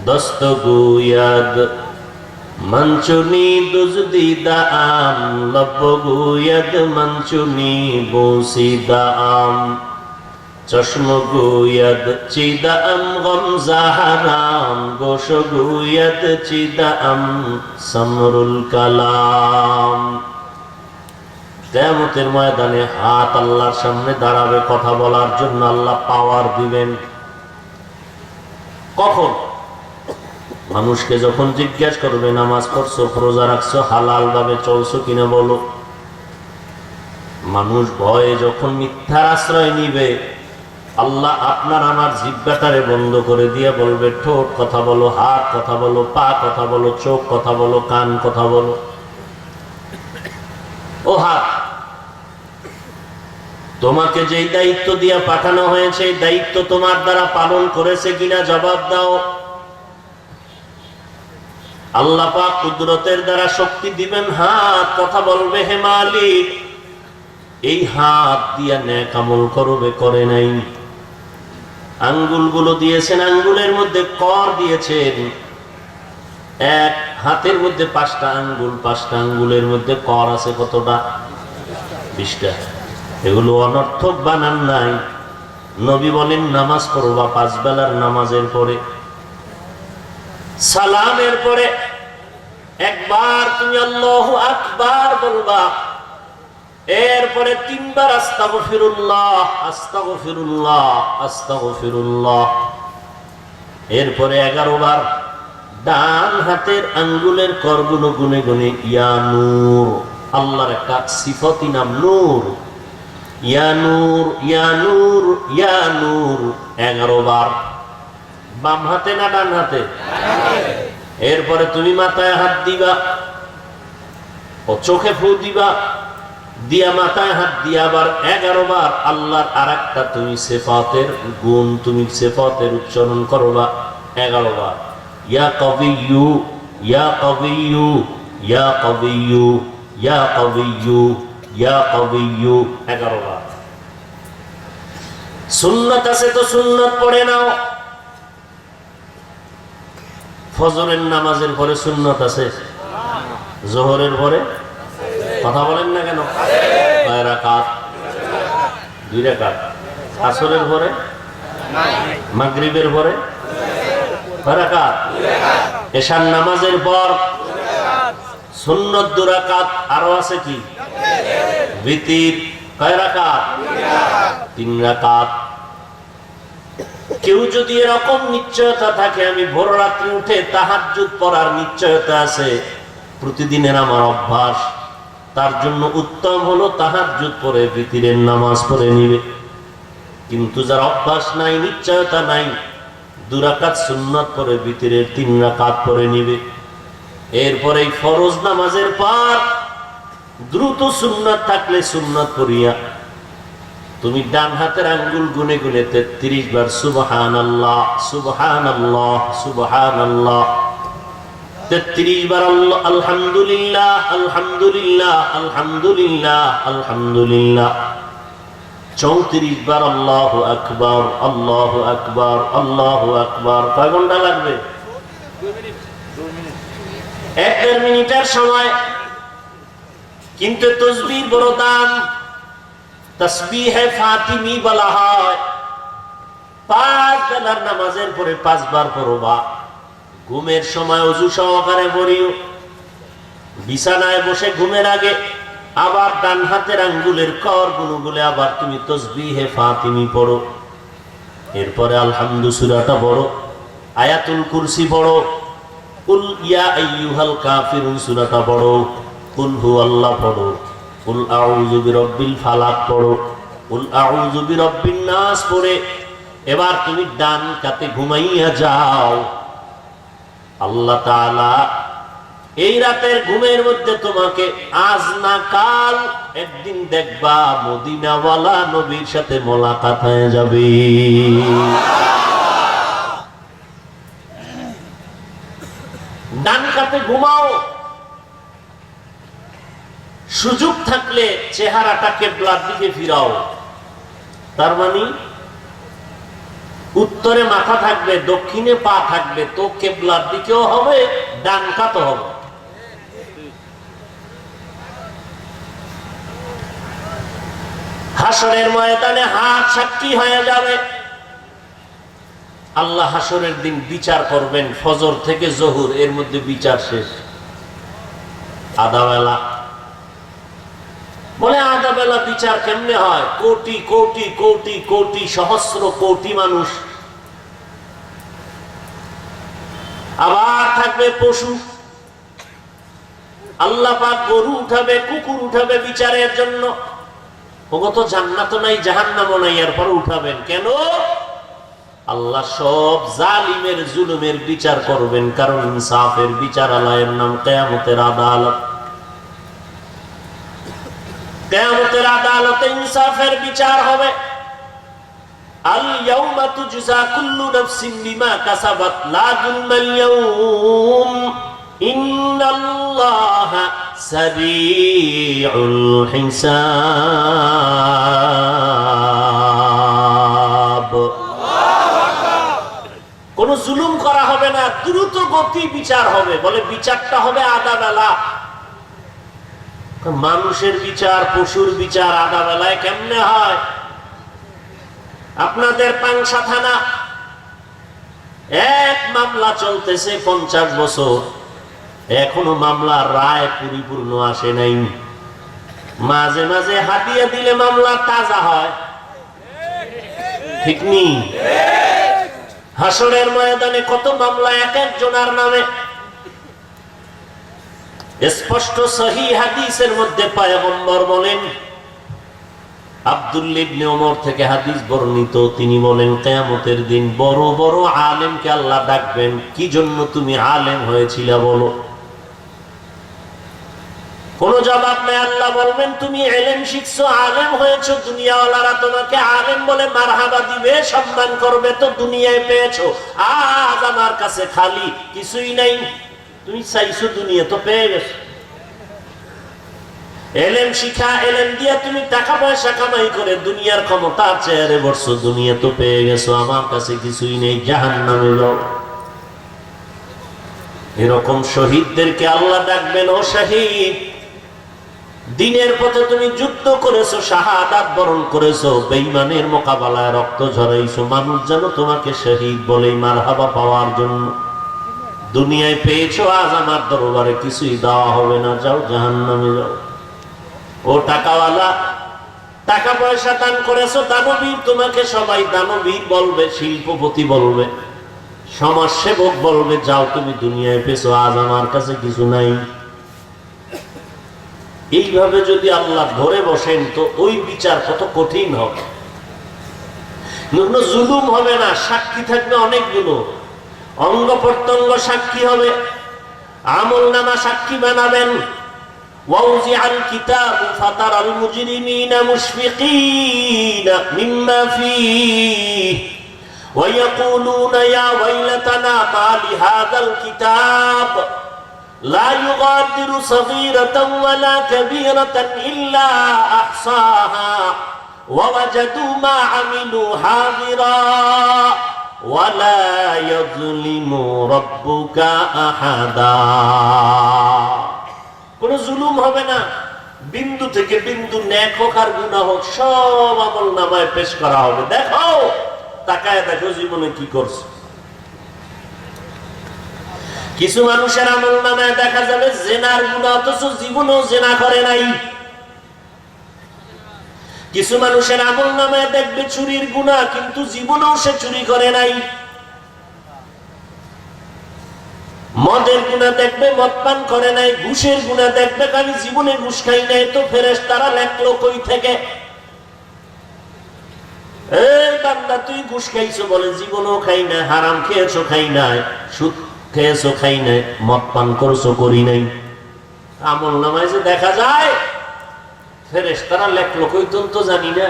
দস্তগোয়াদ মঞ্চুনি দুজদিদাম লব্বগোয়াদ মঞ্চুনি বসিদাম চশমগোয়াদ চিদাম গমজাহারাম গোশগোয়াদ চিদাম সমরুল কালাম। কিয়ামতের ময়দানে হাত আল্লাহর সামনে দাঁড়াবে কথা বলার জন্য, আল্লাহ পাওয়ার দিবেন। কখন? মানুষকে যখন জিজ্ঞাসা করবে নামাজ পড়ছো, রোজা রাখছো, হালাল ভাবে চলছো কিনা বলো। মানুষ ভয়ে যখন মিথ্যার আশ্রয় নিবে, আল্লাহ আপনার আমার জিহ্বাটারে বন্ধ করে দিয়ে বলবে ঠোঁট কথা বলো, হাত কথা বলো, পা কথা বলো, চোখ কথা বলো, কান কথা বলো। ও হাত, তোমাকে যেই দায়িত্ব দিয়ে পাঠানো হয়েছে এই দায়িত্ব তোমার দ্বারা পালন করেছে কিনা জবাব দাও। আল্লাহ পাক কুদরতের দ্বারা শক্তি দিবেন, হাত কথা বলবে হে মালিক এই হাত দিয়া নেক আমল করবে, করে নাই। আঙ্গুলগুলো দিয়েছেন, আঙ্গুলের মধ্যে কর দিয়েছেন। এক হাতের মধ্যে 5টা আঙ্গুল, 5টা আঙ্গুলের মধ্যে কর আছে কতটা? 20টা। এগুলো অনর্থক বানান নাই। নবী বলেন নামাজ পড়বা 5 বেলার নামাজের পরে, সালামের পরে একবার তুমি আল্লাহু আকবার বলবা, এরপরে 3 বার আস্তাগফিরুল্লাহ আস্তাগফিরুল্লাহ আস্তাগফিরুল্লাহ, এরপরে 11 বার ডান হাতের আঙ্গুলের করগুলো গুনে গুনে ইয়া নূর, আল্লাহর একটা সিফাতি নাম নূর, ইয়া নূর ইয়া নূর ইয়া নূর 11 বার। বাম হাতে না ডান হাতে? এরপরে তুমি মাথায় হাত দিবা ও চোখে ফু দিবা, দিয়া মাথায় হাত দিয়া আবার 11 বার আল্লাহর আরেকটা তুমি সিফাতের গুণ, তুমি সিফাতের উচ্চারণ করবা 11 বার। ইয়া কবিয়্যু ইয়া কবিয়্যু ইয়া কবিয়্যু ইয়া কবিয়্যু ইয়া কবিয়্যু 11 বার। সুন্নাত আছে তো সুন্নাত পড়ে নাও। ফজরের নামাজের পরে সুন্নাত আছে, জোহরের পরে কথা বলেন না কেন? কয় রাকাত? 2 রাকাত। আসরের পরে, মাগরিবের পরে কয় রাকাত? এশার নামাজের পর সুন্নাত 2 রাকাত। আরো আছে কি? বিতির কয় রাকাত? 3 রাকাত। কেউ যদি এরকম নিশ্চয়তা থাকে আমি ভোর রাত্রে উঠে তাহাজ্জুদ পড়ার নিশ্চয়তা আছে, প্রতিদিনের আমার অভ্যাস, তার জন্য উত্তম হলো তাহাজ্জুদ পড়ে বিতিরের নামাজ পড়ে নিবে। কিন্তু যার অভ্যাস নাই, নিশ্চয়তা নাই, 2 রাকাত সুন্নাত পড়ে বিতিরের 3 রাকাত পড়ে নিবে। এরপরে ফরজ নামাজের পর দ্রুত সুন্নাত থাকলে সুন্নাত পড়িয়া তুমি ডান হাতের আঙ্গুল গুনে গুনে 33 বার সুবহানাল্লাহ সুবহানাল্লাহ সুবহানাল্লাহ, 33 বার আলহামদুলিল্লাহ আলহামদুলিল্লাহ আলহামদুলিল্লাহ আলহামদুলিল্লাহ, 34 বার আল্লাহু আকবার আল্লাহু আকবার আল্লাহু আকবার। কয় ঘন্টা লাগবে? 1 মিনিটের সময়। কিন্তু তাসবিহ বড় দাম, তাসবিহে ফাতিমি বলা হয়। 5 বেলার নামাজের পরে 5 বার পড়বা। ঘুমের সময় ওযু সহকারে পড়িও। বিছানায় বসে ঘুমের আগে আবার ডান হাতের আঙ্গুলের কর গুলো আবার তুমি তাসবিহে ফাতিমি পড়ো। এরপরে আলহামদু সূরাটা পড়ো, আয়াতুল কুরসি পড়ো, কুল ইয়া আইয়ুহাল কাফিরুন সূরাটা পড়ো, কুল হুয়াল্লাহ পড়ো, কুল আউযু বিরাব্বিল ফালাক পড়ো, কুল আউযু বিরাব্বিন নাস পড়ে এবার তুমি ডান কাতে ঘুমাইয়া যাও। আল্লাহ তাআলা এই রাতের ঘুমের মধ্যে তোমাকে আজ না কাল একদিন দেখবা মদিনাওয়ালা নবীর সাথে মোলাকাত হয়ে যাবে। ডান কাতে ঘুমাও। সুযোগ থাকলে চেহারাটাকে কিবলার দিকে ফিরাও। তার মানে উত্তরে মাথা থাকবে, দক্ষিণে পা থাকবে, তো কেবলার দিকেও হবে, ডান কাতও হবে। হাসরের ময়দানে হাত সাক্ষী হয়ে যাবে। আল্লাহ হাসরের দিন বিচার করবেন, ফজর থেকে জোহর এর মধ্যে বিচার শেষ, আধা বেলা। বলে আধা বেলা বিচার কেমনে হয়? কোটি কোটি কোটি কোটি সহস্র কোটি মানুষ, আবার থাকবে পশু। আল্লাহ পাক গরু উঠাবে, কুকুর উঠাবে বিচারের জন্য। ওগো তো জান্নাত নাই, জাহান্নামও নাই, এরপর উঠাবেন কেন? আল্লাহ সব জালিমের জুলুমের বিচার করবেন, কারণ ইনসাফের বিচার আল্লাহর নাম কিয়ামতের আদালত। কিয়ামতের আদালতে ইনসাফের বিচার হবে। আল ইয়াউমা তুজজা কুল্লু নাফসিন বিমা কাসাবাত লা যুলমাল ইয়াউম ইন্নাল্লাহা সারিউল হিসাব। কোন জুলুম করা হবে না, দ্রুত গতি বিচার হবে। বলে বিচারটা হবে আধা বেলা। মানুষের বিচার, পশুর বিচার আধা বেলায় কেমনে হয়? আপনাদের পাংশা থানা এক মামলা চলতেছে 50 বছর, এখনো মামলার রায় পরিপূর্ণ আসে নাই। মাঝে মাঝে হাতিয়া দিলে মামলা তাজা হয়, ঠিক নেই? হাসরের ময়দানে কত মামলা এক একজনের নামে। স্পষ্ট সহিহ হাদিসের মধ্যে পয়গম্বর বলেন, আব্দুল্লাহ ইবনে ওমর থেকে হাদিস বর্ণিত, তিনি বলেন কিয়ামতের দিন বড় বড় আলেমকে আল্লাহ ডাকবেন, কি জন্য তুমি আলেম হয়েছিলে বলো? কোন জবাব নেই। আল্লাহ বলবেন তুমি ইলম শিখছো, আলেম হয়েছো, দুনিয়াওয়ালারা তোমাকে আলেম বলে মারহাবা দিবে, সম্মান করবে, তো দুনিয়ায় পেয়েছো। আজ আমার কাছে খালি, কিছুই নাই। তুমি চাইছো দুনিয়া, তো পেয়ে গেছো। এলেম শিখা, এলেম দিয়া তুমি টাকা পয়সা কামাই করে দুনিয়ার ক্ষমতা চেয়ারে বসছো, দুনিয়া তো পেয়ে গেছো, আমার কাছে কিছুই নেই, জাহান্নামে যাও। এরকম শহীদদেরকে আল্লাহ ডাকবেন, ও শহীদ, দিনের পথে তুমি যুদ্ধ করেছো, শাহাদাত বরণ করেছো, বেঈমানের মোকাবেলায় রক্ত ঝরাইছো, মানুষ যেন তোমাকে শহীদ বলেই মারহাবা পাওয়ার জন্য। দুনিয়ায় পেয়েছো, আজ আমার দরবারে কিছুই দেওয়া হবে না, যাও জাহান্নামে যাও। ও টাকাওয়ালা, টাকা পয়সা দান করেছো, দানবীর, তোমাকে সবাই দানবীর বলবে, শিল্পপতি বলবে, সমাজসেবক বলবে, যাও তুমি দুনিয়ায় পেয়েছো, আজ আমার কাছে কিছু নাই। এইভাবে যদি আল্লাহ ধরে বসেন, তো ওই বিচার কত কঠিন হবে। জুলুম হবে না, সাক্ষী থাকবে অনেকগুলো, অঙ্গ প্রত্যঙ্গ সাক্ষী হবে, আমল নামা সাক্ষী বানাবেন। وَوُضِعَ الْكِتَابُ فَتَرَى الْمُجْرِمِينَ مُشْفِقِينَ مِمَّا فِيهِ وَيَقُولُونَ يَا وَيْلَتَنَا مَا لِهَذَا الْكِتَابِ لَا يُغَادِرُ صَغِيرَةً وَلَا كَبِيرَةً إِلَّا أَحْصَاهَا وَوَجَدُوا مَا عَمِلُوا حَاضِرًا وَلَا يَظْلِمُ رَبُّكَ أَحَدًا। কোন জুলুম হবে না, বিন্দু থেকে বিন্দু, নেক হোক আর গুনাহ হোক, সব আমল নামায় পেশ করা হবে। দেখো, তাকায় দেখো জীবনে কি করছো। কিছু মানুষের আমল নামায় দেখা যাবে জেনার গুনাহ, অথচ জীবনেও জেনা করে নাই। কিছু মানুষের আমল নামায় দেখবে চুরির গুনাহ, কিন্তু জীবনেও সে চুরি করে নাই। মদের গুনাহ দেখবে, মদ পান করে নাই। ঘুষের গুনাহ দেখবে, আমি জীবনে ঘুষ খাই নাই, তো ফেরেশতারা লেখলো কই থেকে, এই বান্দা তুই ঘুষ খাইছো, বলে জীবনেও খাই না। হারাম খেয়েছো, খাই নাই। সুদ খেয়েছো, খাই নাই। মদ পান করছো, করি নাই। আমল নামায় যে দেখা যায়, ফেরেশতারা লেখলো কই তো জানি না।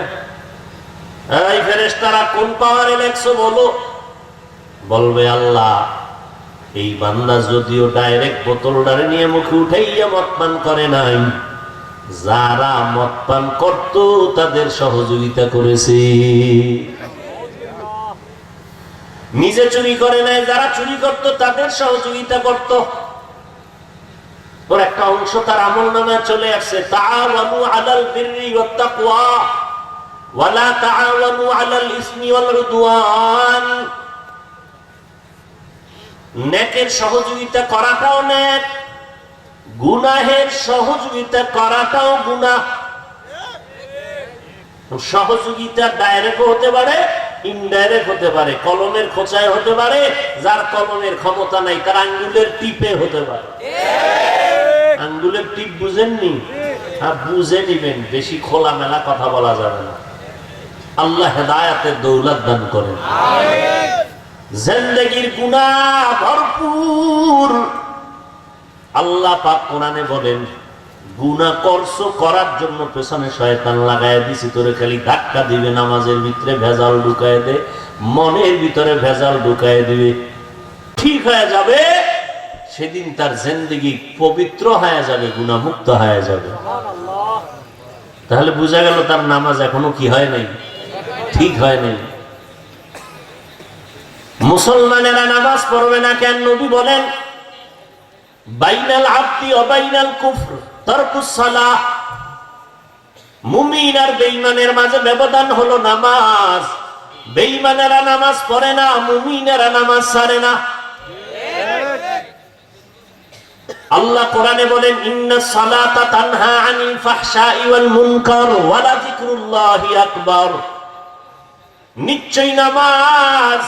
এই ফেরেশতারা কোন পাওয়ারে লেখছো বলো? বলবে আল্লাহ, এই বান্দা যদিও ডাইরেক্ট বোতলটারে নিয়ে মুখে উঠাইয়া মদ পান করে নাই, যারা মদ পান করত তাদের সহযোগিতা করেছে। নিজে চুরি করে নাই, যারা চুরি করত তাদের সহযোগিতা করত। ওর একটা অংশ তার আমলনামায় চলে আসছে, তাআওয়ানু আলাল বিররি ওয়াত তাকওয়া ওয়া লা তাআওয়ানু আলাল ইসমি ওয়াল উদওয়ান। নেকের সহযোগিতা করাটাও নেক, গুনাহের সহযোগিতা করাটাও গুনাহ। সহযোগিতা ডাইরেক্ট হতে পারে, ইনডাইরেক্ট হতে পারে। কলমের খোঁচায় হতে পারে, যার কলমের ক্ষমতা নাই তার আঙ্গুলের টিপে হতে পারে। আঙ্গুলের টিপ বুঝেননি? আর বুঝে নিবেন, বেশি খোলামেলা কথা বলা যাবে না। আল্লাহ হেদায়েতের দৌলত দান করেন। জিন্দেগির গুনাহ ভরপুর। আল্লাহ পাক কোরআনে বলেন, গুনাহ করছো, করার জন্য পেছনে শয়তান লাগায় দিছি, তোরে খালি ধাক্কা দিবে, নামাজের ভিতরে ভেজাল ঢুকায় দে, মনের ভিতরে ভেজাল ঢুকায় দিবে, ঠিক হয়ে যাবে। সেদিন তার জিন্দেগি পবিত্র হয়ে যাবে, গুনাহ মুক্ত হয়ে যাবে। তাহলে বোঝা গেল তার নামাজ এখনো কি হয় নাই, ঠিক হয় নাই। মুসলমানেরা নামাজ পড়বে না কেন? নবী বলেন, বাইনাল আবদি ওয়া বাইনাল কুফর তারকুস সালাহ। মুমিন আর বেঈমানের মাঝে ব্যবধান হলো নামাজ। বেঈমানেরা নামাজ পড়ে না, মুমিনেরা নামাজ ছাড়ে না। আল্লাহ কোরআনে বলেন, ইন্নাস সালাতা তানহা আনিল ফাহশাই ওয়াল মুনকার ওয়া লাযিকরুল্লাহি আকবার। নিশ্চয়ই নামাজ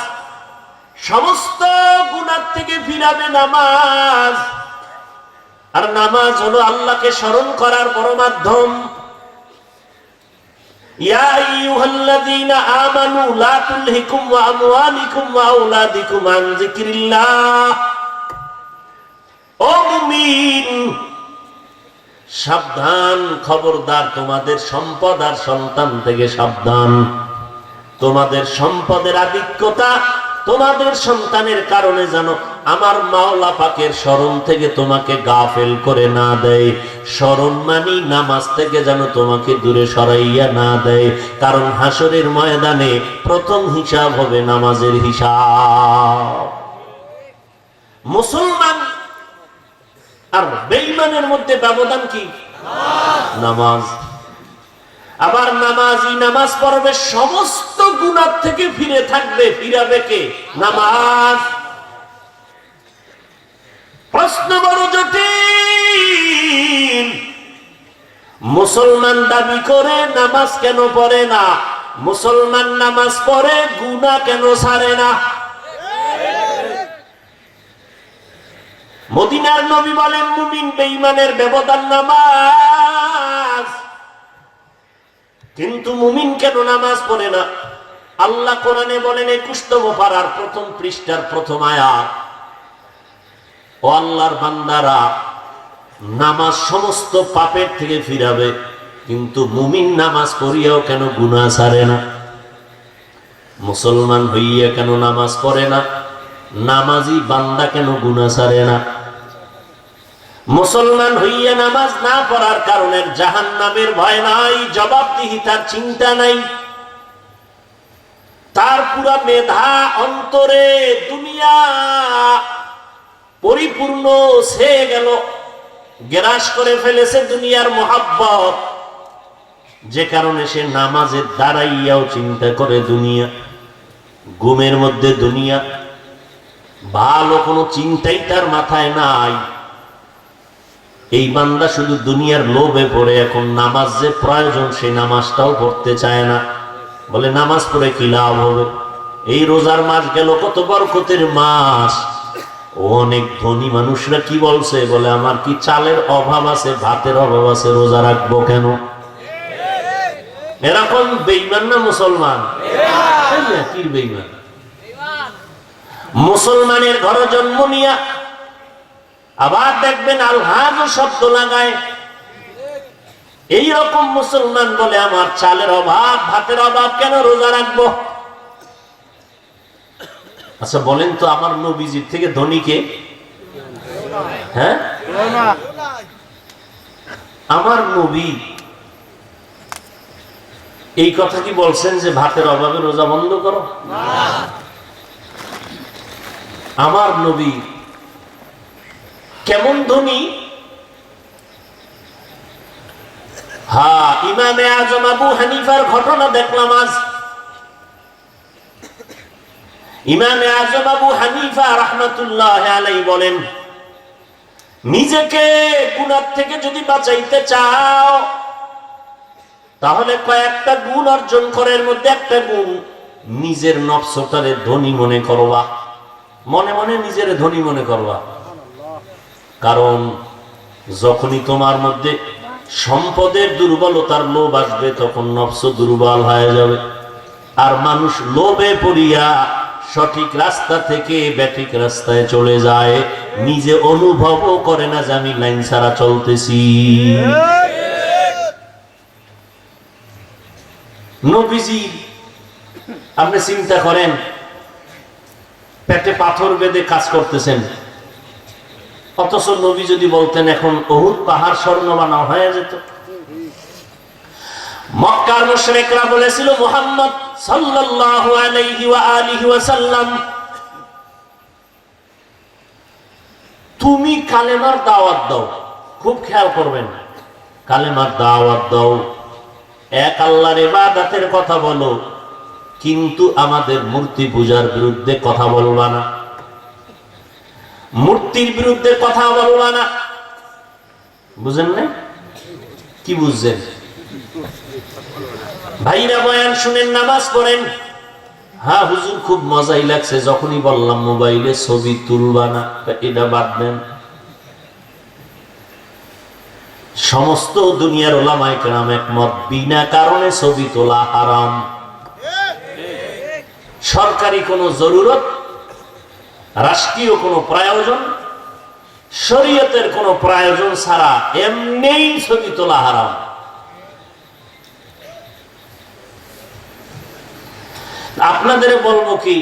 সমস্ত গুনাহ থেকে ফিরাবে। নামাজ আর নামাজ হলো আল্লাহকে স্মরণ করার বড় মাধ্যম। ইয়া আইয়ুহাল্লাযীনা আমানু লা তুলহিকুম ওয়া আমওয়ালিকুম ওয়া আওলাদিকুম আন যিকরিল্লাহ। ও মুমিন, সাবধান, খবরদার, তোমাদের সম্পদ আর সন্তান থেকে সাবধান। তোমাদের সম্পদের আধিক্যতা, তোমাদের সন্তানের কারণে যেন আমার মাওলা পাকের স্মরণ থেকে তোমাকে গাফেল করে না দেয়। স্মরণ মানি নামাজ থেকে যেন তোমাকে দূরে সরাইয়া না দেয়। কারণ হাসরের ময়দানে প্রথম হিসাব হবে নামাজের হিসাব। মুসলমান আর বেঈমানের মধ্যে ব্যবধান কি? নামাজ। আবার নামাজি নামাজ পড়বে, সমস্ত গুনাহ থেকে ফিরে থাকবে। ফিরাবে কে? নামাজ। প্রশ্ন বড় জটিল। মুসলমান দাবি করে নামাজ কেন পড়ে না? মুসলমান নামাজ পড়ে, গুনাহ কেন ছাড়ে না? মদিনার নবী বলেন, মুমিন বেঈমানের ব্যবধান নামাজ। কিন্তু মুমিন কেন নামাজ পড়ে না? আল্লাহ কোরআনে বলেন 21তম পারার প্রথম পৃষ্ঠার প্রথম আয়াত, ও আল্লাহর বান্দারা, নামাজ সমস্ত পাপের থেকে ফিরাবে, কিন্তু মুমিন নামাজ পড়িয়াও কেন গুনাহ ছাড়ে না? মুসলমান হইয়া কেন নামাজ পড়ে না? নামাজি বান্দা কেন গুনাহ ছাড়ে না? মুসলমান হইয়া নামাজ না পড়ার কারণে জাহান্নামের ভয় নাই, জবাবদিহিতার চিন্তা নাই। তার পুরা মেধা অন্তরে দুনিয়া পরিপূর্ণ ছেয়ে গেল, গ্রাস করে ফেলেছে দুনিয়ার মোহাব্বত, যে কারণে সে নামাজের দাঁড়াইয়াও চিন্তা করে দুনিয়া, ঘুমের মধ্যে দুনিয়া, ভালো কোনো চিন্তাই তার মাথায় নাই। এই বান্দা শুধু দুনিয়ার লোভে পড়ে এখন নামাজ যে প্রয়োজন সেই নামাজটাও পড়তে চায় না। বলে নামাজ পড়ে কি লাভ হবে? এই রোজার মাস গেল, কত বরকতের মাস। অনেক ধনী মানুষরা কি বলছে? বলে আমার কি চালের অভাব আছে, ভাতের অভাব আছে, রোজা রাখবো কেন? এরকম বেঈমান না মুসলমান? কি বেঈমান? মুসলমানের ঘরে জন্ম নিয়া আবার দেখবেন আলহাজ শব্দ লাগায়। এইরকম মুসলমান বলে আমার চালের অভাব, ভাতের অভাব, কেন রোজা রাখবো? আচ্ছা বলেন তো, আমার নবীজির থেকে ধনী কে? হ্যাঁ, আমার নবী এই কথা কি বলছেন যে ভাতের অভাবে রোজা বন্ধ করো? আমার নবী কেমন ধনী? হ্যাঁ, ইমামে আজম আবু হানিফার ঘটনা দেখলাম আজ। ইমামে আজম আবু হানিফা রাহমাতুল্লাহ আলাইহি বলেন, নিজেকে গুনাহ থেকে যদি বাঁচাইতে চাও তাহলে কয়েকটা গুণ অর্জন করার মধ্যে একটা গুণ, নিজের নফসটারে ধনী মনে করবা, মনে মনে নিজের ধনী মনে করবা। কারণ যখনই তোমার মধ্যে সম্পদের দুর্বলতার লোভ আসবে তখন নফস দুর্বল হয়ে যাবে। আর মানুষ লোভে পড়িয়া সঠিক রাস্তা থেকে ব্যাঠিক রাস্তায় চলে যায়, নিজে অনুভবও করে না যে আমি লাইন ছাড়া চলতেছি। নবীজি আপনি চিন্তা করেন, পেটে পাথর বেঁধে কাজ করতেছেন, অথচ নবী যদি বলতেন এখন উহুদ পাহাড় স্বর্ণ বানাও হয়ে যেত। মক্কার মুশরিকরা বলেছিল মুহাম্মদ সাল্লাল্লাহু আলাইহি ওয়া আলিহি ওয়াসাল্লাম তুমি কালেমার দাওয়াত দাও। খুব খেয়াল করবেন, কালেমার দাওয়াত দাও, এক আল্লাহর ইবাদতের কথা বলো, কিন্তু আমাদের মূর্তি পূজার বিরুদ্ধে কথা বলবা না, মূর্তির বিরুদ্ধে কথা বলবা না। বুঝেন না? কি বুঝছেন? ভাইরা বয়ান শুনেন, নামাজ পড়েন। হ্যাঁ হুজুর খুব মজাই লাগছে, যখনই বললাম মোবাইলে ছবি তুলবা না, এটা বাদ দেন। সমস্ত দুনিয়ার উলামায়ে কেরাম একমত, বিনা কারণে ছবি তোলা হারাম। সরকারি কোনো জরুরত, রাষ্ট্রীয় কোনো প্রয়োজন, শরীয়তের কোনো প্রয়োজন ছাড়া এমনিই ছবি তোলা হারাম। আপনাদের বলবো কি,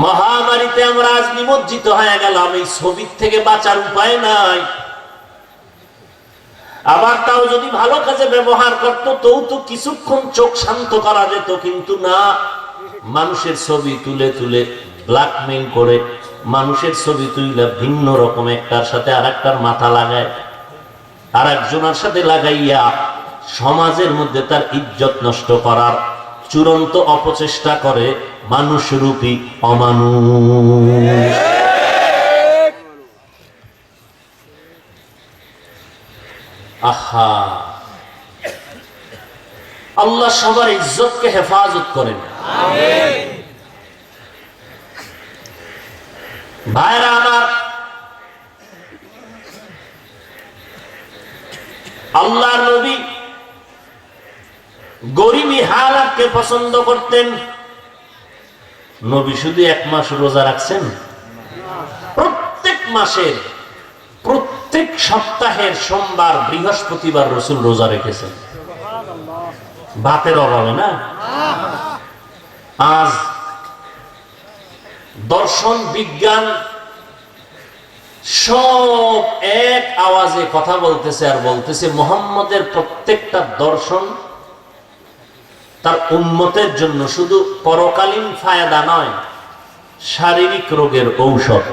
মহামারীতে আমরা আজ নিমজ্জিত হয়ে গেলাম, এই ছবির থেকে বাঁচার উপায় নাই। আবার তাও যদি ভালো কাজে ব্যবহার করতো তো কিছুক্ষণ চোখ শান্ত করা যেত, কিন্তু না, মানুষের ছবি তুলে তুলে ব্ল্যাকমেইল করে, মানুষের ছবি তুলে ভিন্ন রকম একটার সাথে আর একটার মাথা লাগায়, আর একজনের সাথে লাগাইয়া সমাজের মধ্যে তার ইজ্জত নষ্ট করার চূড়ান্ত অপচেষ্টা করে মানুষরূপী অমানুষ। আহা, আল্লাহ সবার ইজ্জতকে হেফাজত করেন। ভাইরা আমার, আল্লাহর নবী গরিবী হালাতকে পছন্দ করতেন। নবী শুধু এক মাস রোজা রাখছেন, প্রত্যেক মাসের প্রত্যেক সপ্তাহের সোমবার বৃহস্পতিবার রাসূল রোজা রেখেছেন, ভাতের অভাবে না। আজ দর্শন বিজ্ঞান সব এক আওয়াজে কথা বলতেছে আর বলতেছে মুহাম্মদের প্রত্যেকটা দর্শন তার উম্মতের জন্য শুধু পরকালীন ফায়দা নয়, শারীরিক রোগের ঔষধ।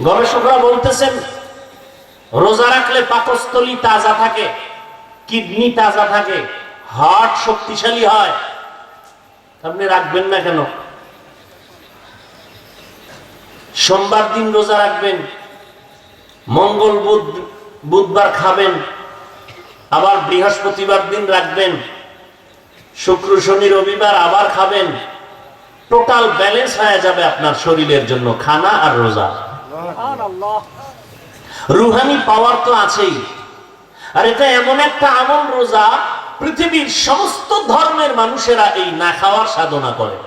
গবেষকরা বলতেছেন রোজা রাখলে পাকস্থলী তাজা থাকে, কিডনি তাজা থাকে, হার্ট শক্তিশালী হয়। আপনি রাখবেন না কেন? সোমবার দিন রোজা রাখবেন, মঙ্গল বুধবার খাবেন, আবার বৃহস্পতিবার দিন রাখবেন, শুক্র শনি রবিবার আবার খাবেন। টোটাল ব্যালেন্স হয়ে যাবে আপনার শরীরের জন্য খানা আর রোজা। রুহানি পাওয়ার তো আছেই। আর এটা এমন একটা আমল, রোজা পৃথিবীর সমস্ত ধর্মের মানুষেরা এই না খাওয়ার সাধনা করে।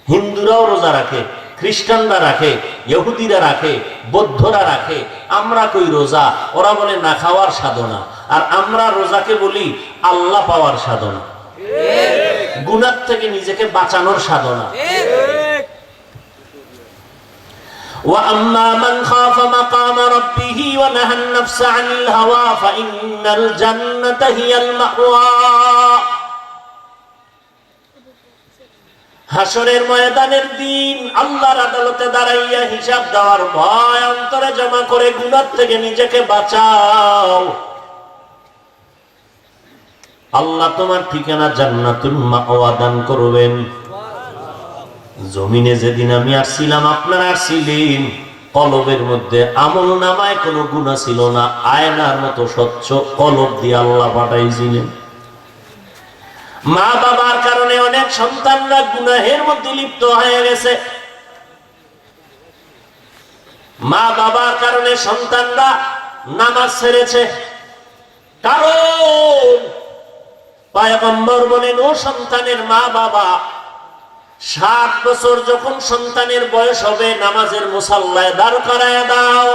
হিন্দুরাও রোজা রাখে, খ্রিস্টানরা রাখে, ইহুদিরা রাখে, বৌদ্ধরা রাখে। আমরা কই রোজা, ওরা বলে না খাওয়ার সাধনা, আর আমরা রোজাকে বলি আল্লাহ পাওয়ার সাধনা, গুনাহ থেকে নিজেকে বাঁচানোর সাধনা। وَأَمَّا مَنْ خَافَ مَقَامَ رَبِّهِ وَنَهَى النَّفْسَ عَنِ الْهَوَى فَإِنَّ الْجَنَّةَ هِيَ الْمَأْوَى। হাসরের ময়দানের দিন আল্লাহর আদালতে দাঁড়াইয়া হিসাব দেওয়ার ভয় অন্তরে জমা করে গুনাহ থেকে নিজেকে বাঁচাও। আল্লাহ তোমার ঠিকানা জান্নাতুল মাওয়া দান করবেন। জমিনে যেদিন আমি আসছিলাম, আপনারা আসছিলেন, কলবের মধ্যে আমল নামায় কোনো গুনাহ ছিল না, আয়নার মতো স্বচ্ছ কলব দিয়ে আল্লাহ পাঠাইছিলেন। মা বাবার কারণে অনেক সন্তানরা গুনাহের মধ্যে লিপ্ত হয়ে গেছে। মা বাবার কারণে সন্তানরা নামাজ ছেড়েছে। কারণ পয়গম্বর বলেন, ও সন্তানের মা বাবা, 7 বছর যখন সন্তানের বয়স হবে, নামাজের মুসাল্লায় দাঁড় করায় দাও।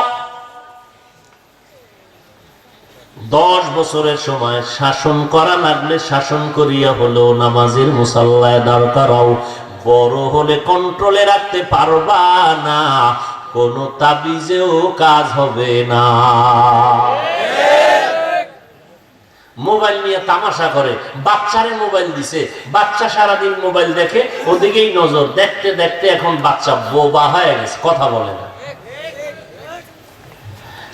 10 বছরের সময় শাসন করা লাগলে শাসন করিয়া হলেও নামাজের মুসাল্লায় দাঁড় করাও। বড় হলে কন্ট্রোলে রাখতে পারবা না, কোন তাবিজেও কাজ হবে না। মোবাইল নিয়ে তামাশা করে, বাচ্চারে মোবাইল দিছে, বাচ্চা সারাদিন মোবাইল দেখে, ওদিকেই নজর, দেখতে দেখতে এখন বাচ্চা বোবা হয়ে গেছে, কথা বলে না।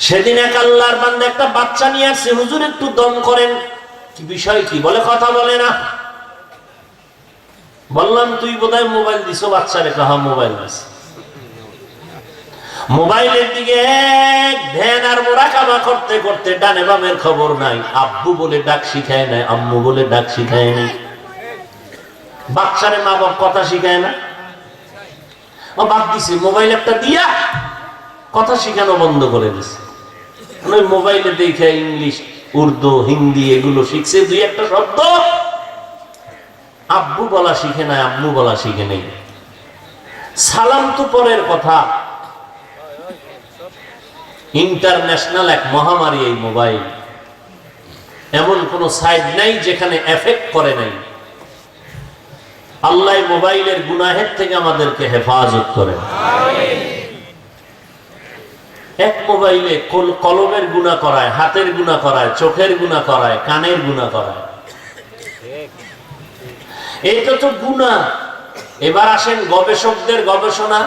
সেদিন এক আল্লাহর বান্দা একটা বাচ্চা নিয়ে আসছে, হুজুর একটু দম করেন। কি বিষয় কি? বলে কথা বলে না। বললাম তুই বোধহয় মোবাইল দিছো বাচ্চারে। কাহা মোবাইল দিছে। মোবাইলের দিকে এক ধ্যান আর মোরাকাবা করতে করতে ডানে বামের খবর নাই। আব্বু বলে ডাক শিখায় নাই, আম্মু বলে ডাক শিখায় নাই। বাচ্চারে মা বাপ কথা শিখায় না, ও বাদ দিছে। মোবাইল একটা দিয়া কথা শিখানো বন্ধ করে দিছে। ওই মোবাইলে দেখে ইংলিশ, উর্দু, হিন্দি এগুলো শিখছে, 2-1 শব্দ আব্বু বলা শিখে নাই, আম্মু বলা শিখে নেই। সালাম তো পরের কথা। ইন্টারন্যাশনাল এক মহামারী এই মোবাইল। এমন কোন সাইড নাই যেখানে এফেক্ট করে নাই। আল্লাহ মোবাইলের গুনাহের থেকে আমাদেরকে হেফাজত করেন। এক মোবাইলে কলমের গুনাহ করায়, হাতের গুনাহ করায়, চোখের গুনাহ করায়, কানের গুনাহ করায়। এইটা তো গুনাহ। এবার আসেন গবেষকদের গবেষণা।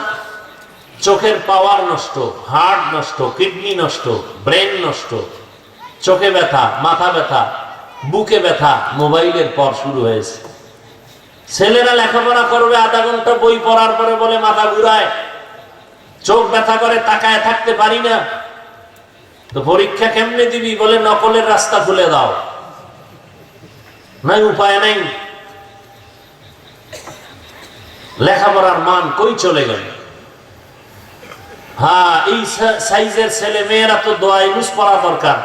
চোখের পাওয়ার নষ্ট, হার্ট নষ্ট, কিডনি নষ্ট, ব্রেন নষ্ট, চোখে ব্যথা, মাথা ব্যথা, বুকে ব্যথা মোবাইলের পর শুরু হয়েছে। ছেলেরা লেখাপড়া করবে, আধা ঘন্টা বই পড়ার পরে বলে মাথা ঘুরায়, চোখ ব্যথা করে, তাকায় থাকতে পারি না। তো পরীক্ষা কেমনে দিবি? বলে নকলের রাস্তা খুলে দাও। নাই, উপায় নাই। লেখাপড়ার মান কই চলে গেল? হ্যাঁ, এই সাইজের ছেলে মেয়েরা তো দোয়ায় নুস পড়া দরকার,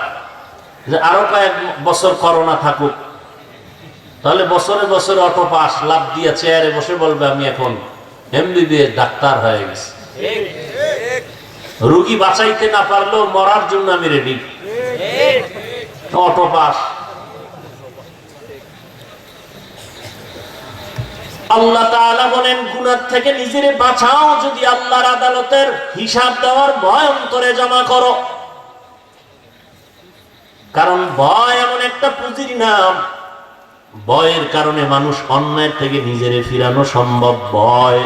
যে আরো কয়েক বছর করোনা থাকুক, তাহলে বছরে বছরে অটো পাস লাভ দিয়ে চেয়ারে বসে বলবে আমি এখন এমবিবিএস ডাক্তার হয়ে গেছি। রোগী বাঁচাইতে না পারলেও মরার জন্য আমি রেডি। Auto pass. আল্লাহ তাআলা বলেন, গুনাহ থেকে নিজেরে বাঁচাও যদি আল্লাহর আদালতের হিসাব দেওয়ার ভয় অন্তরে জমা করো। কারণ ভয় এমন একটা পুঁজির নাম, ভয়ের কারণে মানুষ অন্যায় থেকে নিজেরে ফিরানো সম্ভব। ভয়,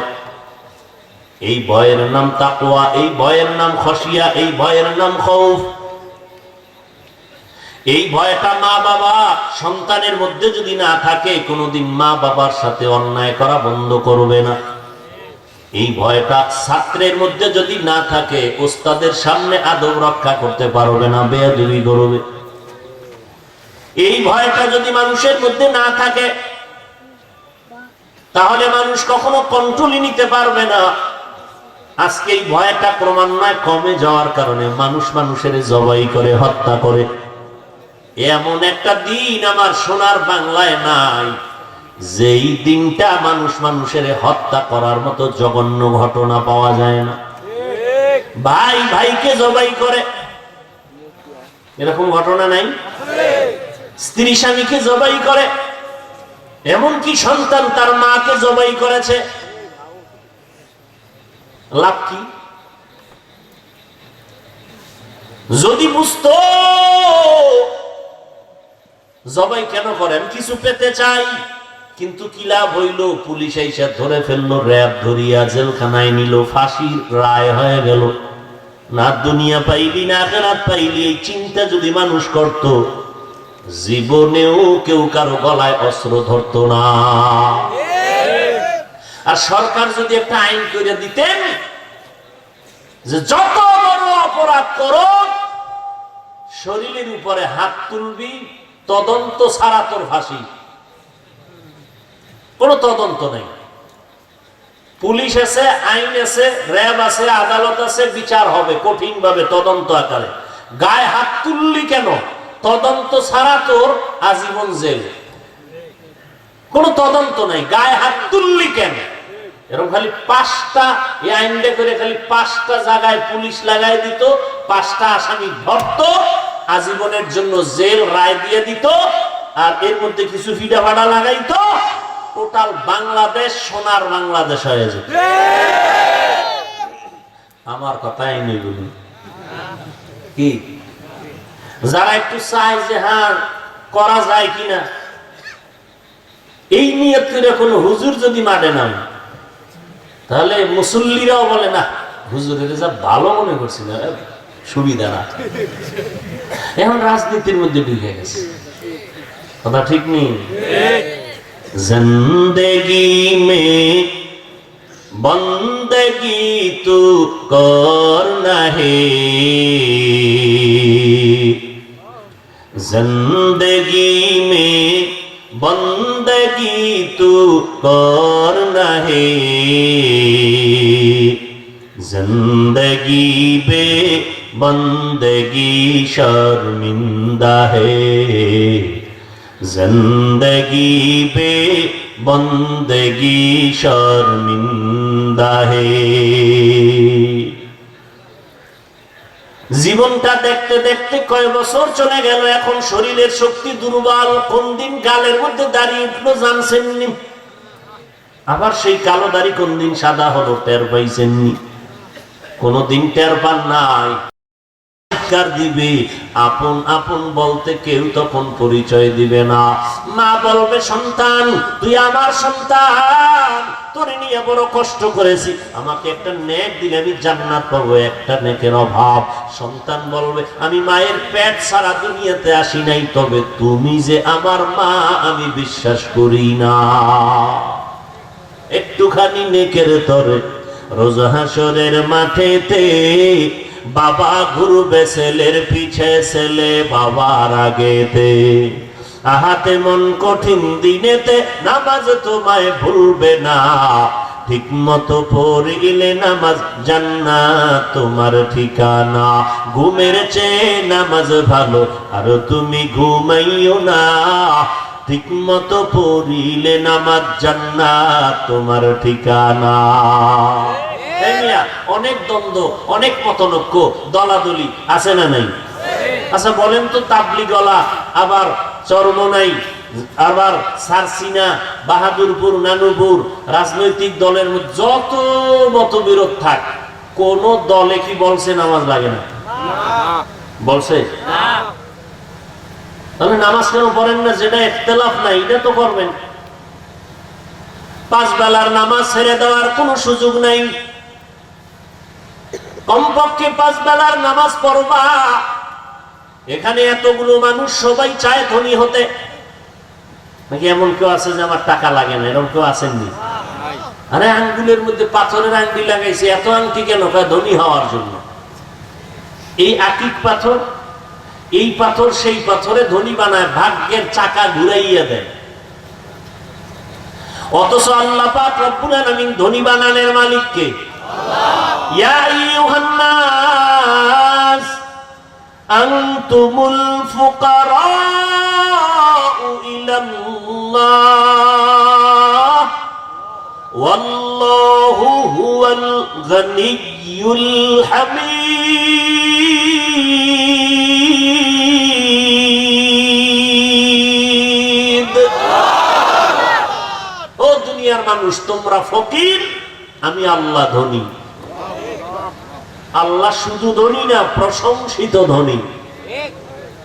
এই ভয়ের নাম তাকওয়া, এই ভয়ের নাম খশিয়া, এই ভয়ের নাম খৌফ। এই ভয়টা মা বাবা সন্তানের মধ্যে যদি না থাকে, কোনোদিন মা বাবার সাথে অন্যায় করা বন্ধ করবে না। এই ভয়টা ছাত্রের মধ্যে যদি না থাকে, ওস্তাদের সামনে আদব রক্ষা করতে পারবে না, বেয়াদবি করবে। এই ভয়টা যদি মানুষের মধ্যে না থাকে, তাহলে মানুষ কখনো কন্ট্রোলই নিতে পারবে না। আজকে এই ভয়টা ক্রমান্বয়ে কমে যাওয়ার কারণে মানুষ মানুষের জবাই করে, হত্যা করে। এমন একটা দিন আমার সোনার বাংলায় নাই, যেই দিনটা মানুষ মানুষের হত্যা করার মতো জঘন্য ঘটনা পাওয়া যায় না। ভাই ভাইকে জবাই করে, এরকম ঘটনা নাই? স্ত্রী স্বামীকে জবাই করে, এমনকি সন্তান তার মাকে জবাই করেছে। লাভ কি? যদি বুঝতো জবাই কেন করেন, কিছু পেতে চাই, কিন্তু কি লাভ হইল? পুলিশ এসে ধরে ফেললো, র্যাব ধরিয়া জেলখানায় নিল, ফাঁসির রায় হয়ে গেল। না দুনিয়া পাইলি না আখিরাত পাইলি, এই চিন্তা যদি মানুষ করত, জীবনেও কেউ কারো গলায় অস্ত্র ধরত না। আর সরকার যদি একটা আইন করে দিতেন যে যত বড় অপরাধ করো শরীরের উপরে হাত তুলবি, তদন্ত ছাড়া তোর ফাঁসি। কোনো তদন্ত নেই, পুলিশ আছে, আইন আছে, র্যাব আছে, আদালত আছে, বিচার হবে কঠিন ভাবে তদন্ত আকারে। গায়ে হাত তুললি কেন? তদন্ত ছাড়া তোর আজীবন জেল। কোন তদন্ত নাই, গায়ে হাত তুললি কেন? এরকম খালি 5টা এই আইনটা করে খালি 5টা জায়গায় পুলিশ লাগাই দিত, 5টা আসামি ধরতো, আজীবনের জন্য জেল রায় দিয়ে দিত, আর এর মধ্যে কিছু ফিডা ফাডা লাগাইতো, টোটাল বাংলাদেশ সোনার বাংলাদেশ হয়ে যেত। আমার কথাই নেই বলি কি? যারা একটু চায় যে হ্যাঁ করা যায় কিনা, এই নিয়ত করে কোনো হুজুর যদি মাঠে নামে, তাহলে মুসল্লিরাও বলে না হুজুরের যা ভালো মনে করছি না, সুবিধা না। এখন রাজনীতির মধ্যে ঢুকে গেছে, কথা ঠিক নেই। जिंदगी में बंदगी तू करना है, जिंदगी में बंदगी तू करना है, जिंदगी बे बंदगी शर्मिंदा है, जिंदगी पे बंदगी शर्मिंदा है। জীবনটা দেখতে দেখতে কয় বছর চলে গেল, এখন শরীরের শক্তি দুর্বল, কোন দিন গালের মধ্যে দাঁড়িয়ে উঠলো জানছেননি, আবার সেই কালো দাড়ি কোন দিন সাদা হলো টের পাইছেননি, কোনদিন টের পান নাই। দিবে আপন আপন বলতে কেউ তখন পরিচয় দিবে না। মা বলবে সন্তান তুই আমার সন্তান, তোরে নিয়ে বড় কষ্ট করেছি, আমাকে একটা নেক দিলে আমি জান্নাত পাবো, একটা নেকের অভাব। সন্তান বলবে আমি মায়ের পেট ছাড়া দুনিয়াতে আসি নাই, তবে তুমি যে আমার মা আমি বিশ্বাস করি না। একটুখানি নেকের তরে রোজ হাসরের মাঠেতে বাবা ঘুরবে ছেলের পিছে, ছেলে বাবার আগেতে। আহাতে মন কঠিন দিনেতে নামাজ তোমায় ভুলবে না, ঠিক মতো পড়িলে নামাজ জান্নাত তোমার ঠিকানা। ঘুমের চেয়ে নামাজ ভালো আর তুমি ঘুমাইও না, ঠিক মতো পড়িলে নামাজ জান্নাত তোমার ঠিকানা। অনেক দ্বন্দ্ব, অনেক মতনৈক্য, দলাদলি আছে না নাই? আচ্ছা বলেন তো, তাবলিগলা আবার চরমনাই, আবার সারসিনা, বাহাদুরপুর, নানুপুর রাজনৈতিক দলের মধ্যে যত মতবিরোধ থাক, কোন দলে কি বলছে নামাজ লাগে না? বলছে? তাহলে নামাজ কেন পড়েন না? যেটা ইখতিলাফ নাই এটা তো করবেন। 5 বেলার নামাজ ছেড়ে দেওয়ার কোনো সুযোগ নাই, কমপক্ষে 5 বেলার নামাজ পড়বা। এখানে এতগুলো মানুষ সবাই চায় ধনী হতে, নাকি এমন কেউ আছে যে আমার টাকা লাগে না? এরকম কেউ আসেননি? আরে আঙ্গুলের মধ্যে পাথরের আংটি লাগাইছে, এত আংটি কেন? ধনী হওয়ার জন্য। এই আকিক পাথর, এই পাথর সেই পাথরে ধনী বানায়, ভাগ্যের চাকা ঘুরাইয়া দেয়। অথচ আল্লাহ পাক রব্বুল আলামিন ধনী বানানোর মালিক কে? ইয়া আইয়ুহান নাস আনতুমুল ফুকারাউ ইলাল্লাহ ওয়াল্লাহু হুয়াল গনিয়্যুল হামিদ। ও দুনিয়ার মানুষ, তোমরা ফকির, আমি আল্লাহ ধনী। আল্লাহ শুধু ধনী না, প্রশংসিত ধনী।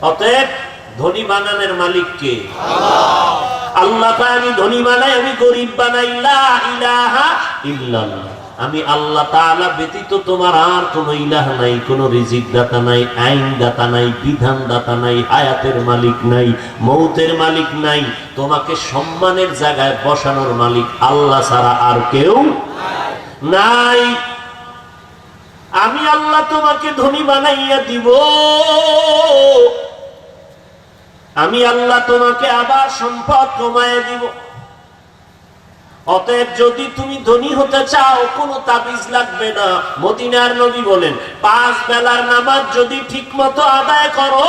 অতএব ধনী বানানোর মালিক কে? আল্লাহ কয় আমি ধনী বানাই, আমি গরিব বানাই, লা ইলাহা ইল্লাল্লাহ। আমি আল্লাহ তাআলা ব্যতীত তোমার আর কোনো ইলাহ নাই, কোনো রিজিক দাতা নাই, আইন দাতা নাই, বিধান দাতা নাই, হায়াতের মালিক নাই, মৌতের মালিক নাই, তোমাকে সম্মানের জায়গায় বসানোর মালিক আল্লাহ ছাড়া আর কেউ নাই। আমি আল্লাহ তোমাকে ধনী বানাইয়া দিব, আমি আল্লাহ তোমাকে আবার সম্পদ কমাইয়া দিব। অতএব যদি তুমি ধনী হতে চাও, কোনো তাবিজ লাগবে না। মদিনার নবী বলেন 5 বেলার নামাজ যদি ঠিক মতো আদায় করো,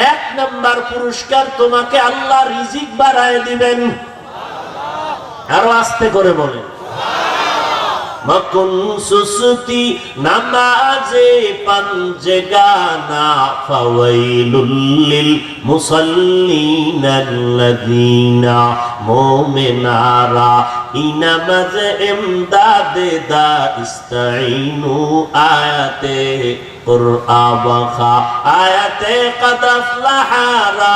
1 নাম্বার পুরস্কার তোমাকে আল্লাহ রিজিক বাড়ায় দিবেন। আরো আস্তে করে বলেন, মকুন সুসতি নামাজে পাঞ্জেগানা ফাওয়াইলুল লিল মুসাল্লিনাল্লাযিনা মুমিনারা ইনামাজ ইমদাদে দা ইস্তাইনু আয়াতে কুরআবাখা আয়াতে কদ আফলাহারা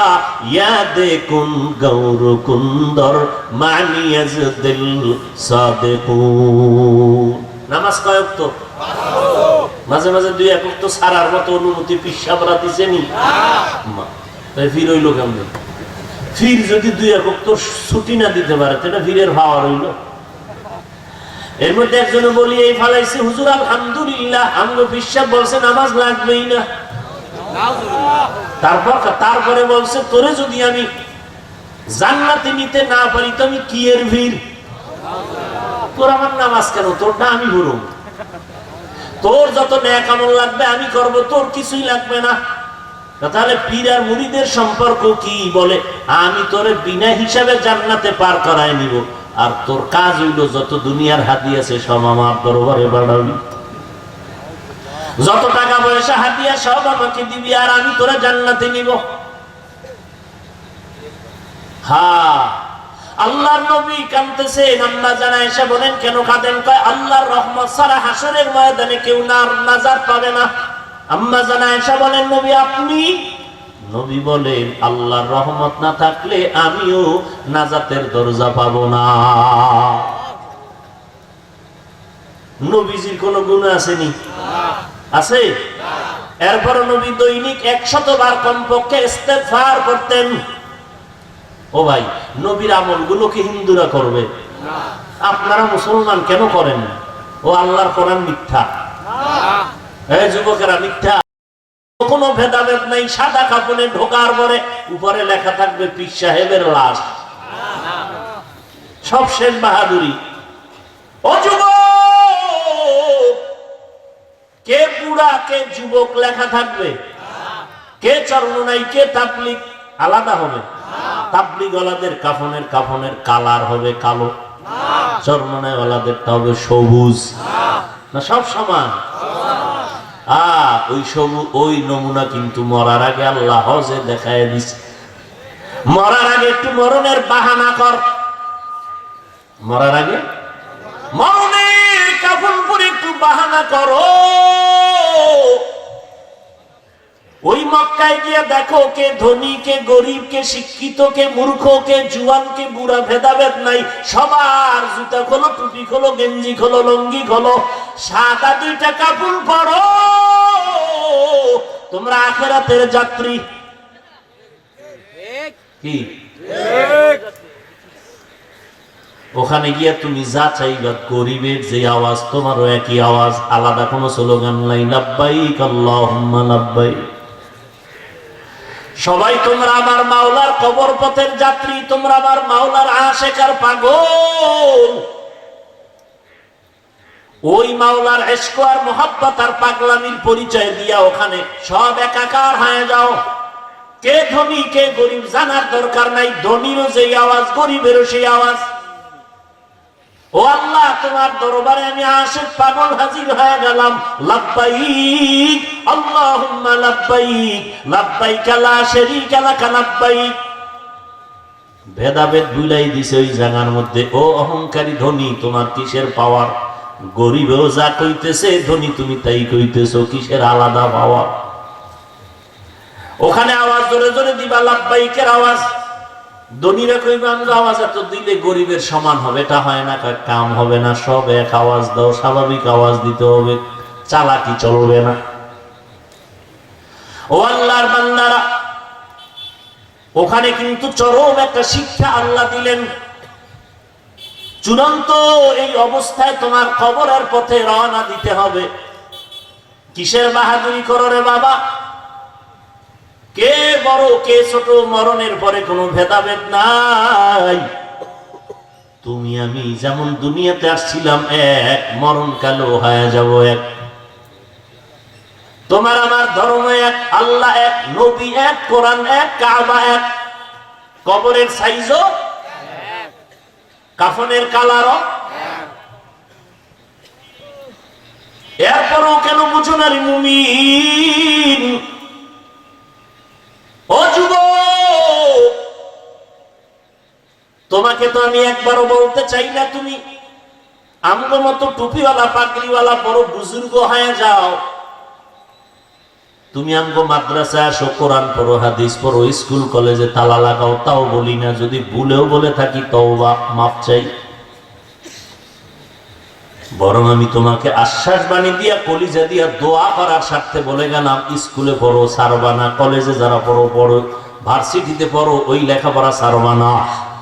ইয়াদেকুন গৌরকুন্দর মানিয়াজদিল সাদিকুন। নামাজ কয় ওয়াক্ত? মাঝে মাঝে 2 এক ওয়াক্ত সারার মতো অনুমতি পিসাবরা দিছেনি না, তাই ফির হইল কেমনে? ফির যদি 2 এক ওয়াক্ত ছুটি না দিতে পারে সেটা ফিরের ভাওয়া রইল। এর মধ্যে একজনে বলি এই ফালাইছে, হুজুর আলহামদুলিল্লাহ আমগো পিসাব বলছে নামাজ লাগবেই না। তারপরে বলছে তোরে যদি আমি জান্নাতে নিতে না পারি তো আমি কি এর ভিড়? তোর আমার নামাজ কেন? তোরটা আমি ভরুম। তোর যত নেক আমল লাগবে আমি করব, তোর কিছুই লাগবে না। তাহলে পীর আর মুরিদের সম্পর্ক কি? বলে আমি তোরে বিনা হিসাবে জান্নাতে পার করায় নিব, আর তোর কাজ হইল যত দুনিয়ার হাদিয়া আছে সব আমার দরবারে বাড়াবি, যত টাকা পয়সা হাদিয়া সব আমাকে দিবি, আর আমি তোরে জান্নাতে নিব। হ্যাঁ, আল্লাহর নবী কাঁদতেছেন, আম্মা জানা এসে বলেন কেন কাঁদেন? কয় আল্লাহর রহমত ছাড়া হাসরের ময়দানে কেউ নাজাত পাবে না। আম্মা জানা এসে বলেন নবী আপনি? নবী বলেন আল্লাহর রহমত না থাকলে আমিও নাজাতের দরজা পাবো না। নবীজির কোন গুনাহ আসেনি? আছে? এরপর নবী দৈনিক 100 বার কমপক্ষে ইস্তেগফার করতেন। ও ভাই, নবীর আমলগুলো কি হিন্দুরা করবে? আপনারা মুসলমান কেন করেন? ও আল্লাহর কোরআন মিথ্যা। এই যুবকেরা মিথ্যা, কোনো ভেদাভেদ নাই। সাদা কাপড়ে ঢোকার পরে উপরে লেখা থাকবে পীর সাহেবের লাশ, সব শেখ বাহাদুরি। ও যুবক, কে বুড়া কে যুবক লেখা থাকবে, কে চরমনাই কে তাবলীগ আলাদা হবে। তাবলীগ ওয়ালাদের কাফনের কালার হবে কালো, চরমনাই ওয়ালাদেরটা হবে সবুজ। না সব সমান? ওই নমুনা কিন্তু মরার আগে আল্লাহ হজে দেখায় দিছে। মরার আগে একটু মরণের বাহানা কর, মরার আগে মরণের কাফন পরে একটু বাহানা করো। ওই মক্কায় গিয়ে দেখো কে ধনী কে গরিব, কে শিক্ষিত কে মূর্খ, কে জুয়ান কে বুড়া, ভেদাভেদ নাই। সবার জুতা খোলো, টুপি খোলো, গেঞ্জি খোলো, লঙ্গি খোলো, সাদা 2টা কাপড় পরো। তোমরা আখিরাতের যাত্রী। কি ওখানে গিয়া তুমি যা চাইবা, গরিবের যে আওয়াজ তোমারও একই আওয়াজ, আলাদা কোনো স্লোগান নাই। লাব্বাইক আল্লাহুম্মা লাব্বাইক। সবাই তোমরা আমার মাওলার কবর পথের যাত্রী, তোমরা আমার মাওলার আশিক আর পাগল। ওই মাওলার ইশক আর মুহাব্বত আর পাগলামির পরিচয় দিয়া ওখানে সব একাকার হয়ে যাও। কে ধনী কে গরিব জানার দরকার নাই, ধনীরও যেই আওয়াজ গরিবেরও সেই আওয়াজ। ও আল্লাহ, তোমার দরবারে আমি আশিক পাগল হাজির হয়ে গেলাম। লাব্বাইক আল্লাহুম্মা লাব্বাইক, লাব্বাইক লা শারীকা লাক লাব্বাইক। ভেদাভেদ ভুলাই দিছে ওই জায়গার মধ্যে। ও অহংকারী ধনী, তোমার কিসের পাওয়ার? গরিবেও যা কইতেছে ধনী তুমি তাই কইতেছো, কিসের আলাদা পাওয়ার? ওখানে আওয়াজ জোরে জোরে দিবা, লাব্বাইকের আওয়াজ। ধনীরা কইবে আমরা আওয়াজ এত দিলে গরিবের সমান হবে, এটা হয় না, কাম হবে না, সব এক আওয়াজ দাও, স্বাভাবিক আওয়াজ দিতে হবে, চালাকি চলবে না। ও আল্লাহর বান্দারা, ওখানে কিন্তু চরম একটা শিক্ষা আল্লাহ দিলেন। চূড়ান্ত এই অবস্থায় তোমার কবরের পথে রওনা দিতে হবে। কিসের বাহাদুরি করো রে বাবা? কে বড় কে ছোট, মরণের পরে কোনো ভেদাভেদ নাই। তুমি আমি যেমন দুনিয়াতে আসছিলাম এক, মরণকালেও হয়ে যাব এক। তোমার আমার ধর্ম এক, আল্লাহ এক, নবী এক, কোরআন এক, কাবা এক, কবরের সাইজও, কাফনের কালারও। এরপরও কেন বুঝো না রে মুমিন? ও যুবক, তোমাকে তো আমি একবারও বলতে চাই না তুমি আমগো মতো টুপিওয়ালা পাগড়িওয়ালা বড় বুজুর্গ হয়ে যাও। তুমি আমগো মাদ্রাসায় আসো, কোরআন পড়ো, হাদিস পড়ো, স্কুল কলেজে তালা লাগাও, তাও বলি না। যদি ভুলেও বলে থাকি তওবা, মাফ চাই। বরং আমি তোমাকে আশ্বাস বাণী দিয়া, কলিজা দিয়া দোয়া করার স্বার্থে বলে গেলাম, স্কুলে পড়ো, ছাড়বা না। কলেজে যারা পড়ো পড়ো, ভার্সিটিতে পড়ো, ওই লেখাপড়া ছাড়বা না।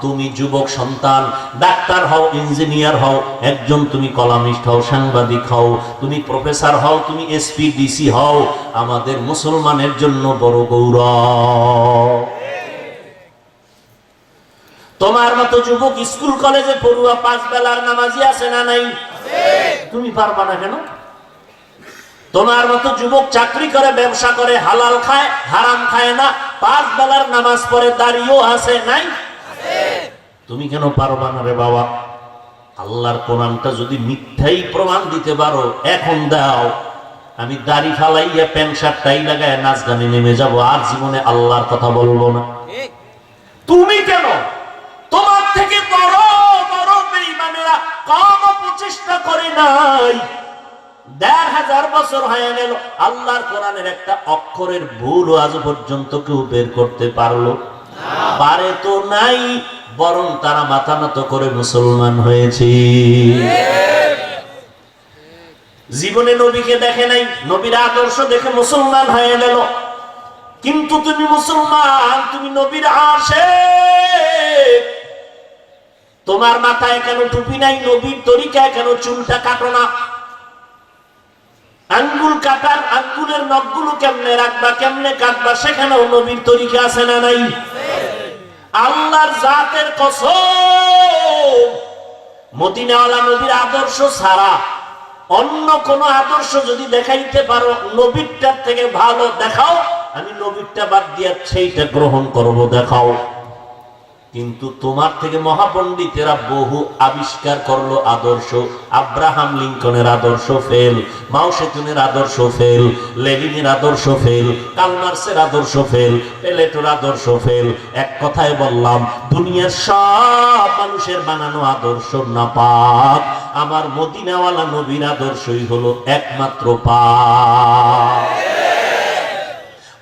তুমি যুবক সন্তান, ডাক্তার হও, ইঞ্জিনিয়ার হও, একজন তুমি কলামিস্ট হও, সাংবাদিক হও, তুমি প্রফেসর হও, তুমি এসপি ডিসি হও, আমাদের মুসলমানের জন্য বড় গৌরব। তোমার মতো যুবক স্কুল কলেজে পড়ুয়া, 5 বেলার নামাজি আছে না নাই? তুমি পারবা না কেন? তোমার মতো যুবক চাকরি করে, ব্যবসা করে, হালাল খায়, হারাম খায় না, 5 বেলার নামাজ পড়ে, দাড়িও আছে নাই? তুমি কেন পারবা না রে বাবা? আল্লাহর কোরআনটা যদি মিথ্যাই প্রমাণ দিতে পারো, এখন দাও, আমি দাড়ি ফালাইয়া প্যান্ট শার্ট টাই লাগায় নাচ গানে নেমে যাব, আর জীবনে আল্লাহর কথা বলবো না। তুমি কেন? তোমার থেকে বড় বড় বেঈমানেরা কম প্রচেষ্টা করে নাই। ১,৫০০ বছর হয়ে গেল, আল্লাহর কোরআনের একটা অক্ষরের ভুল আজ পর্যন্ত কেউ বের করতে পারলো? পারে তো নাই, বরং তারা মাথা নত করে মুসলমান হয়েছে। জীবনে নবীকে দেখে নাই, নবীর আদর্শ দেখে মুসলমান হয়ে গেল। কিন্তু তুমি মুসলমান, তুমি নবীর আশিক। তোমার মাথায় কেন টুপি নাই? নবীর তরিকায় কেন চুলটা কাটো না? আঙ্গুল কাটার, আঙ্গুলের নখগুলো কেমনে রাখবা, কেমনে কাটবা, সেখানেও নবীর তরিকা আছে না নাই? আল্লাহর জাতের কসম, মদিনাওয়ালা নবীর আদর্শ ছাড়া অন্য কোন আদর্শ যদি দেখাইতে পারো নবীরটার থেকে ভালো, দেখাও, আমি নবীরটা বাদ দিয়া সেইটা গ্রহণ করব, দেখাও। কিন্তু তোমার থেকে মহাপণ্ডিতেরা বহু আবিষ্কার করলো আদর্শ। আব্রাহাম লিঙ্কনের আদর্শ ফেল, মাও সেতুনের আদর্শ ফেল, লেনিনের আদর্শ ফেল, কার্ল মার্ক্সের আদর্শ ফেল, প্লেটোর আদর্শ ফেল। এক কথায় বললাম, দুনিয়ার সব মানুষের বানানো আদর্শ নাপাক, আমার মদিনাওয়ালা নবীর আদর্শই হলো একমাত্র পাক।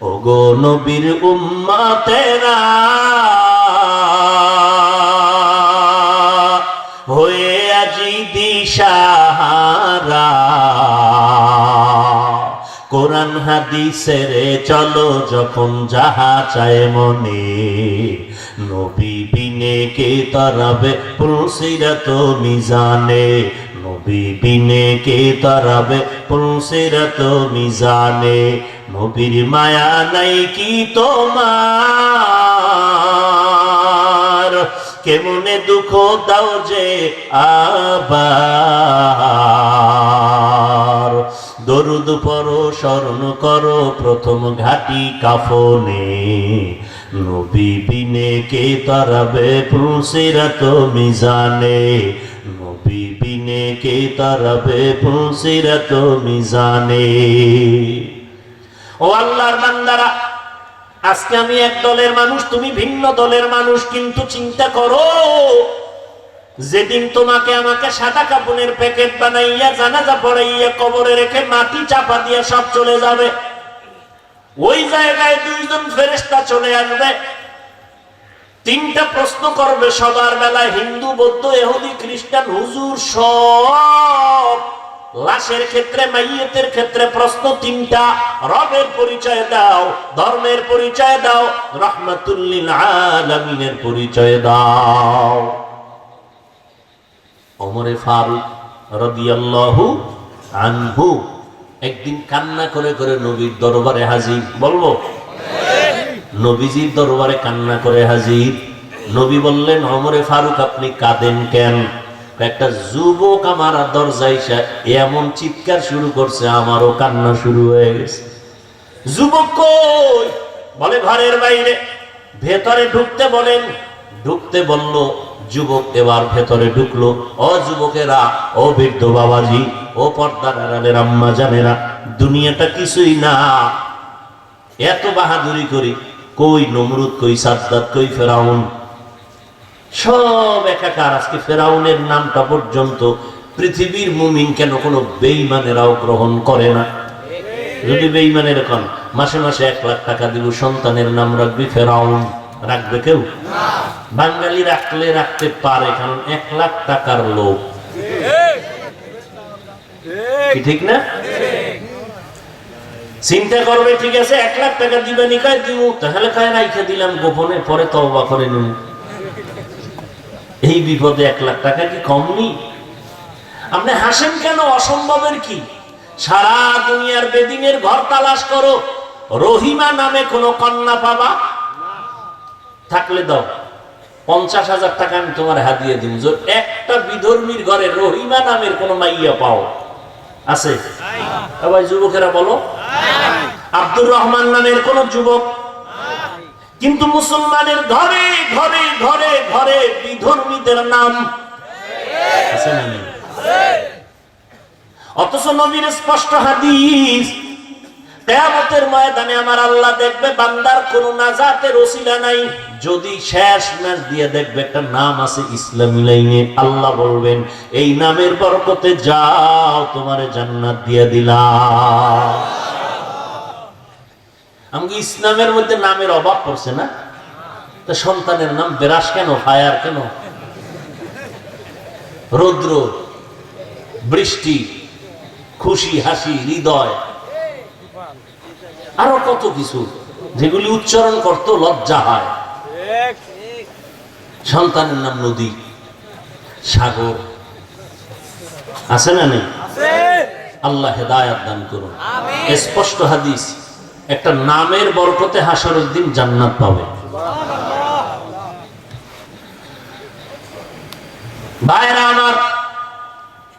ওগো নবীর উম্মতেরা, হয়ে আজি দিশাহারা, কোরআন হাদিসের চলো যখন যাহা চায় মনে, নবী বিনে কে তারাবে পুলসিরাত মিজানে, নবী বিনে কে তারাবে পুলসিরাত মিজানে। নবীর মায়া নাই কি তোমার, কেমনে দুঃখ দাও যে আবার, দরুদ পড়ো স্মরণ করো প্রথম ঘাটি কাফনে, নবী বিনে কে তারাবে পুলসিরাত মিজানে, নবী বিনে কে তারাবে পুলসিরাত মিজানে। ও আল্লাহর বান্দারা, আজকে আমি এক দলের মানুষ, তুমি ভিন্ন দলের মানুষ, কিন্তু চিন্তা করো, যেদিন তোমাকে আমাকে সাদা কাপড়ের প্যাকেট বানাইয়া জানাজা পড়াইয়া কবরে রেখে মাটি চাপা দিয়া সব চলে যাবে, ওই জায়গায় দুইজন ফেরেশতা চলে আসবে, তিনটা প্রশ্ন করবে সবার বেলায়, হিন্দু, বৌদ্ধ, ইহুদি, খ্রিস্টান, হুজুর সব। লাশের ক্ষেত্রে, মাইয়িতের ক্ষেত্রে প্রশ্ন তিনটা। রবের পরিচয় দাও, ধর্মের পরিচয় দাও, রাহমাতুল লিল আলামিনের পরিচয় দাও। ওমরে ফারুক রাদিয়াল্লাহু আনহু একদিন কান্না করে করে নবীর দরবারে হাজির। বলবো নবীজির দরবারে কান্না করে হাজির। নবী বললেন, ওমরে ফারুক আপনি কাঁদেন কেন? একটা যুবক আমার দরজায় এসে এমন চিৎকার শুরু করছে, আমারও কান্না শুরু হয়ে গেছে। যুবক কই? বলে ঘরের বাইরে। ভেতরে ঢুকতে বলেন, ঢুকতে বলল। যুবক এবার ভেতরে ঢুকলো। ও যুবকেরা, ও বৃদ্ধ বাবাজি, ও পর্দার আড়ালের আম্মা জানেরা, দুনিয়াটা কিছুই না। এত বাহাদুরি করি, কই নমরুদ, কই সাদ্দাত, কই ফেরাউন, সব একাকার। আজকে ফেরাউনের নামটা পর্যন্ত পৃথিবীর মুমিন কেন কোনো বেঈমানেরাও গ্রহণ করে না। যদি বেঈমানের এখন মাসে মাসে 1 লাখ টাকা দিব, সন্তানের নাম রাখবি ফেরাউন, রাখবে কেউ? বাঙালি রাখলে রাখতে পারে, কারণ 1 লাখ টাকার লোক। ঠিক না? চিন্তা করবে, ঠিক আছে 1 লাখ টাকা দিবে, নিকায় দিব, তাহলে কায় রাইখে দিলাম গোপনে, পরে তওবা করে নিন। এই বিপদে 1 লাখ টাকা কি কম নি? আপনি হাসেন কেন? অসম্ভবের কি? সারা দুনিয়ার বেদিনের ঘর তালাশ করো, রহিমা নামে কোন কন্যা পাবা? থাকলে দাও, 50,000 টাকা আমি তোমার হাদিয়ে দিব। একটা বিধর্মীর ঘরে রহিমা নামের কোন মাইয়া পাও? আছে? সবাই যুবকেরা বলো। আব্দুর রহমান নামের কোন যুবক? কিন্তু মুসলমানের ঘরে ঘরে ঘরে ঘরে বিধর্মীদের নাম আছে না? অথচ নবীর স্পষ্ট হাদিস, কিয়ামতের ময়দানে আমার আল্লাহ দেখবে বান্দার কোন নাজাতের ওসিলা নাই, যদি শেষ ম্যাচ দিয়ে দেখবে একটা নাম আছে ইসলামী লাইনে, আল্লাহ বলবেন এই নামের বরকতে যাও, তোমারে জান্নাত দিয়ে দিলাম। আমাকে ইসলামের মধ্যে নামের অভাব পড়ছে না? তো সন্তানের নাম বেরাস কেন, ফায়ার কেন, রৌদ্র, বৃষ্টি, খুশি, হাসি, হৃদয়, আরো কত কিছু যেগুলি উচ্চারণ করতে লজ্জা হয়। সন্তানের নাম নদী, সাগর, আছে না নেই? আল্লাহ হেদায়াত দান করুন। স্পষ্ট হাদিস, একটা নামের বরকতে হাসরের দিন জান্নাত পাবে। ভাইরা আমার,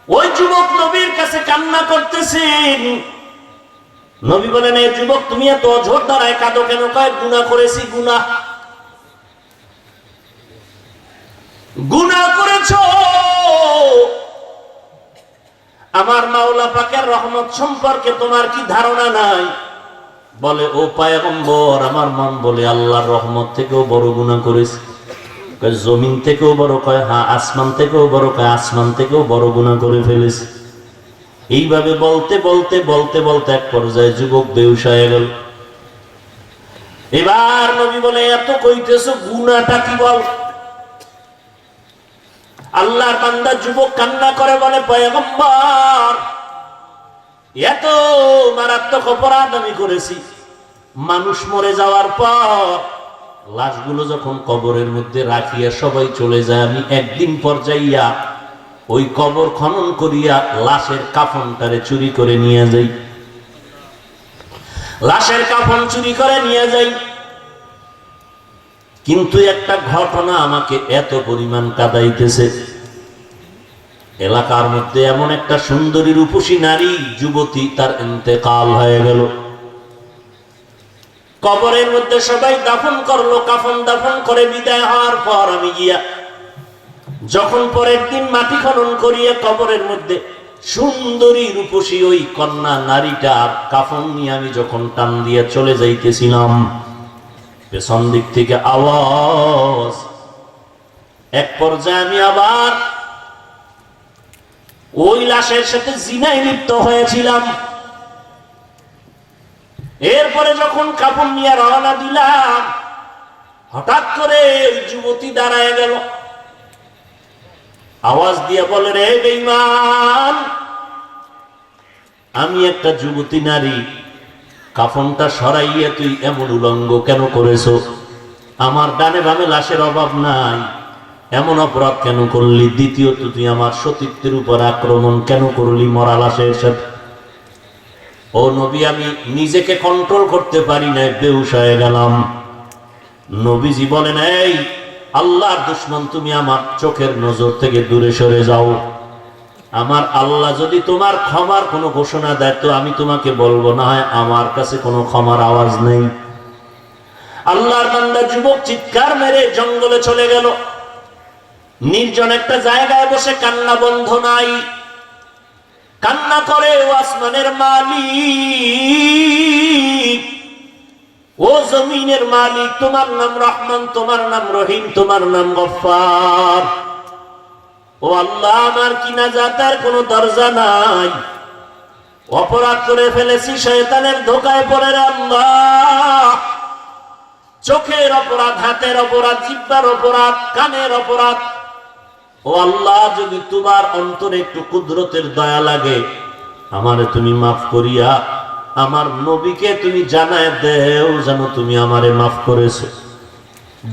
ওই যুবক নবীর কাছে কান্না করতেছেন। নবী বলেন, এই যুবক তুমি এত অঝোর দ্বারায় কাঁদো কেন? কয় গুনাহ করেছি। গুনাহ করেছো, আমার মাওলা পাকের রহমত সম্পর্কে তোমার কি ধারণা নাই? বলে, ও পয়গম্বর, আমার মন বলে আল্লাহর রহমত থেকেও বড় গুনাহ করেছি। জমিন থেকেও বড়? কয় হ্যাঁ। আসমান থেকেও বড়? কয় আসমান থেকেও বড় গুনাহ করে ফেলেছি। এইভাবে বলতে বলতে বলতে বলতে এক পর্যায়ে যুবক বেহুশ হয়ে গেল। এবার নবী বলে, এত কইতেছো, গুনাহটা কি বল? আল্লাহর বান্দা যুবক কান্না করে বলে, পয়গম্বর, এত মারাত্মক অপরাধ আমি করেছি। মানুষ মরে যাওয়ার পর লাশগুলো যখন কবরের মধ্যে রাখিয়া সবাই চলে যায়, আমি একদিন পর যাইয়া ওই কবর খনন করিয়া লাশের কাফনটারে চুরি করে নিয়ে যাই। লাশের কাফন চুরি করে নিয়ে যাই। কিন্তু একটা ঘটনা আমাকে এত পরিমাণ কাঁদাইতেছে। এলাকার মধ্যে এমন একটা সুন্দরী রূপসী নারী যুবতী, তার ইন্তেকাল হয়ে গেল। কবরের মধ্যে সবাই দাফন করলো। কাফন দাফন করে বিদায় হওয়ার পর আমি গিয়া যখন পরের দিন মাটি খনন করিয়া কবরের মধ্যে সুন্দরী রূপসী ওই কন্যা নারীটার কাফন নিয়ে আমি যখন টান দিয়ে চলে যাইতেছিলাম, পেছন দিক থেকে আওয়াজ। এক পর্যায়ে আমি আবার ওই লাশের সাথে জিনায় লিপ্ত হয়েছিলাম। এরপরে যখন কাপড় নিয়ে রওনা দিলাম, হঠাৎ করে ওই যুবতী দাঁড়ায় গেল, আওয়াজ দিয়ে বলে, রে বেঈমান, আমি একটা যুবতী নারী, কাফনটা সরাইয়া তুই এমন উলঙ্গ কেন করেছো? আমার ডানে বামে লাশের অভাব নাই, এমন অপরাধ কেন করলি? দ্বিতীয়ত তুই আমার সতীত্বের উপর আক্রমণ কেন করলি মরা লাশের সাথে? ও নবী, আমি নিজেকে কন্ট্রোল করতে পারি না, বেহুশ হয়ে গেলাম। নবীজি বলেন, এই আল্লাহর দুশমন, তুমি আমার চোখের নজর থেকে দূরে সরে যাও। আমার আল্লাহ যদি তোমার ক্ষমার কোনো ঘোষণা দেয় তো আমি তোমাকে বলবো, না হয় আমার কাছে কোনো ক্ষমার আওয়াজ নেই। আল্লাহর বান্দা যুবক চিৎকার মেরে জঙ্গলে চলে গেল, নির্জন একটা জায়গায় বসে কান্না বন্ধ নাই, কান্না করে, ও আসমানের মালিক, ও জমিনের মালিক, তোমার নাম রহমান, তোমার নাম রহিম, তোমার নাম গফফার। ও আল্লাহ, আমার কি নাজাতের কোনো দরজা নাই? অপরাধ করে ফেলেছি, শয়তানের ধোকায় পড়ে রে আল্লাহ। চোখের অপরাধ, হাতের অপরাধ, জিহ্বার অপরাধ, কানের অপরাধ। ও আল্লাহ, যদি তোমার অন্তরে একটু কুদরতের দয়া লাগে, আমারে তুমি মাফ করিয়া আমার নবীকে তুমি জানায় দেও যেন তুমি আমারে মাফ করেছো।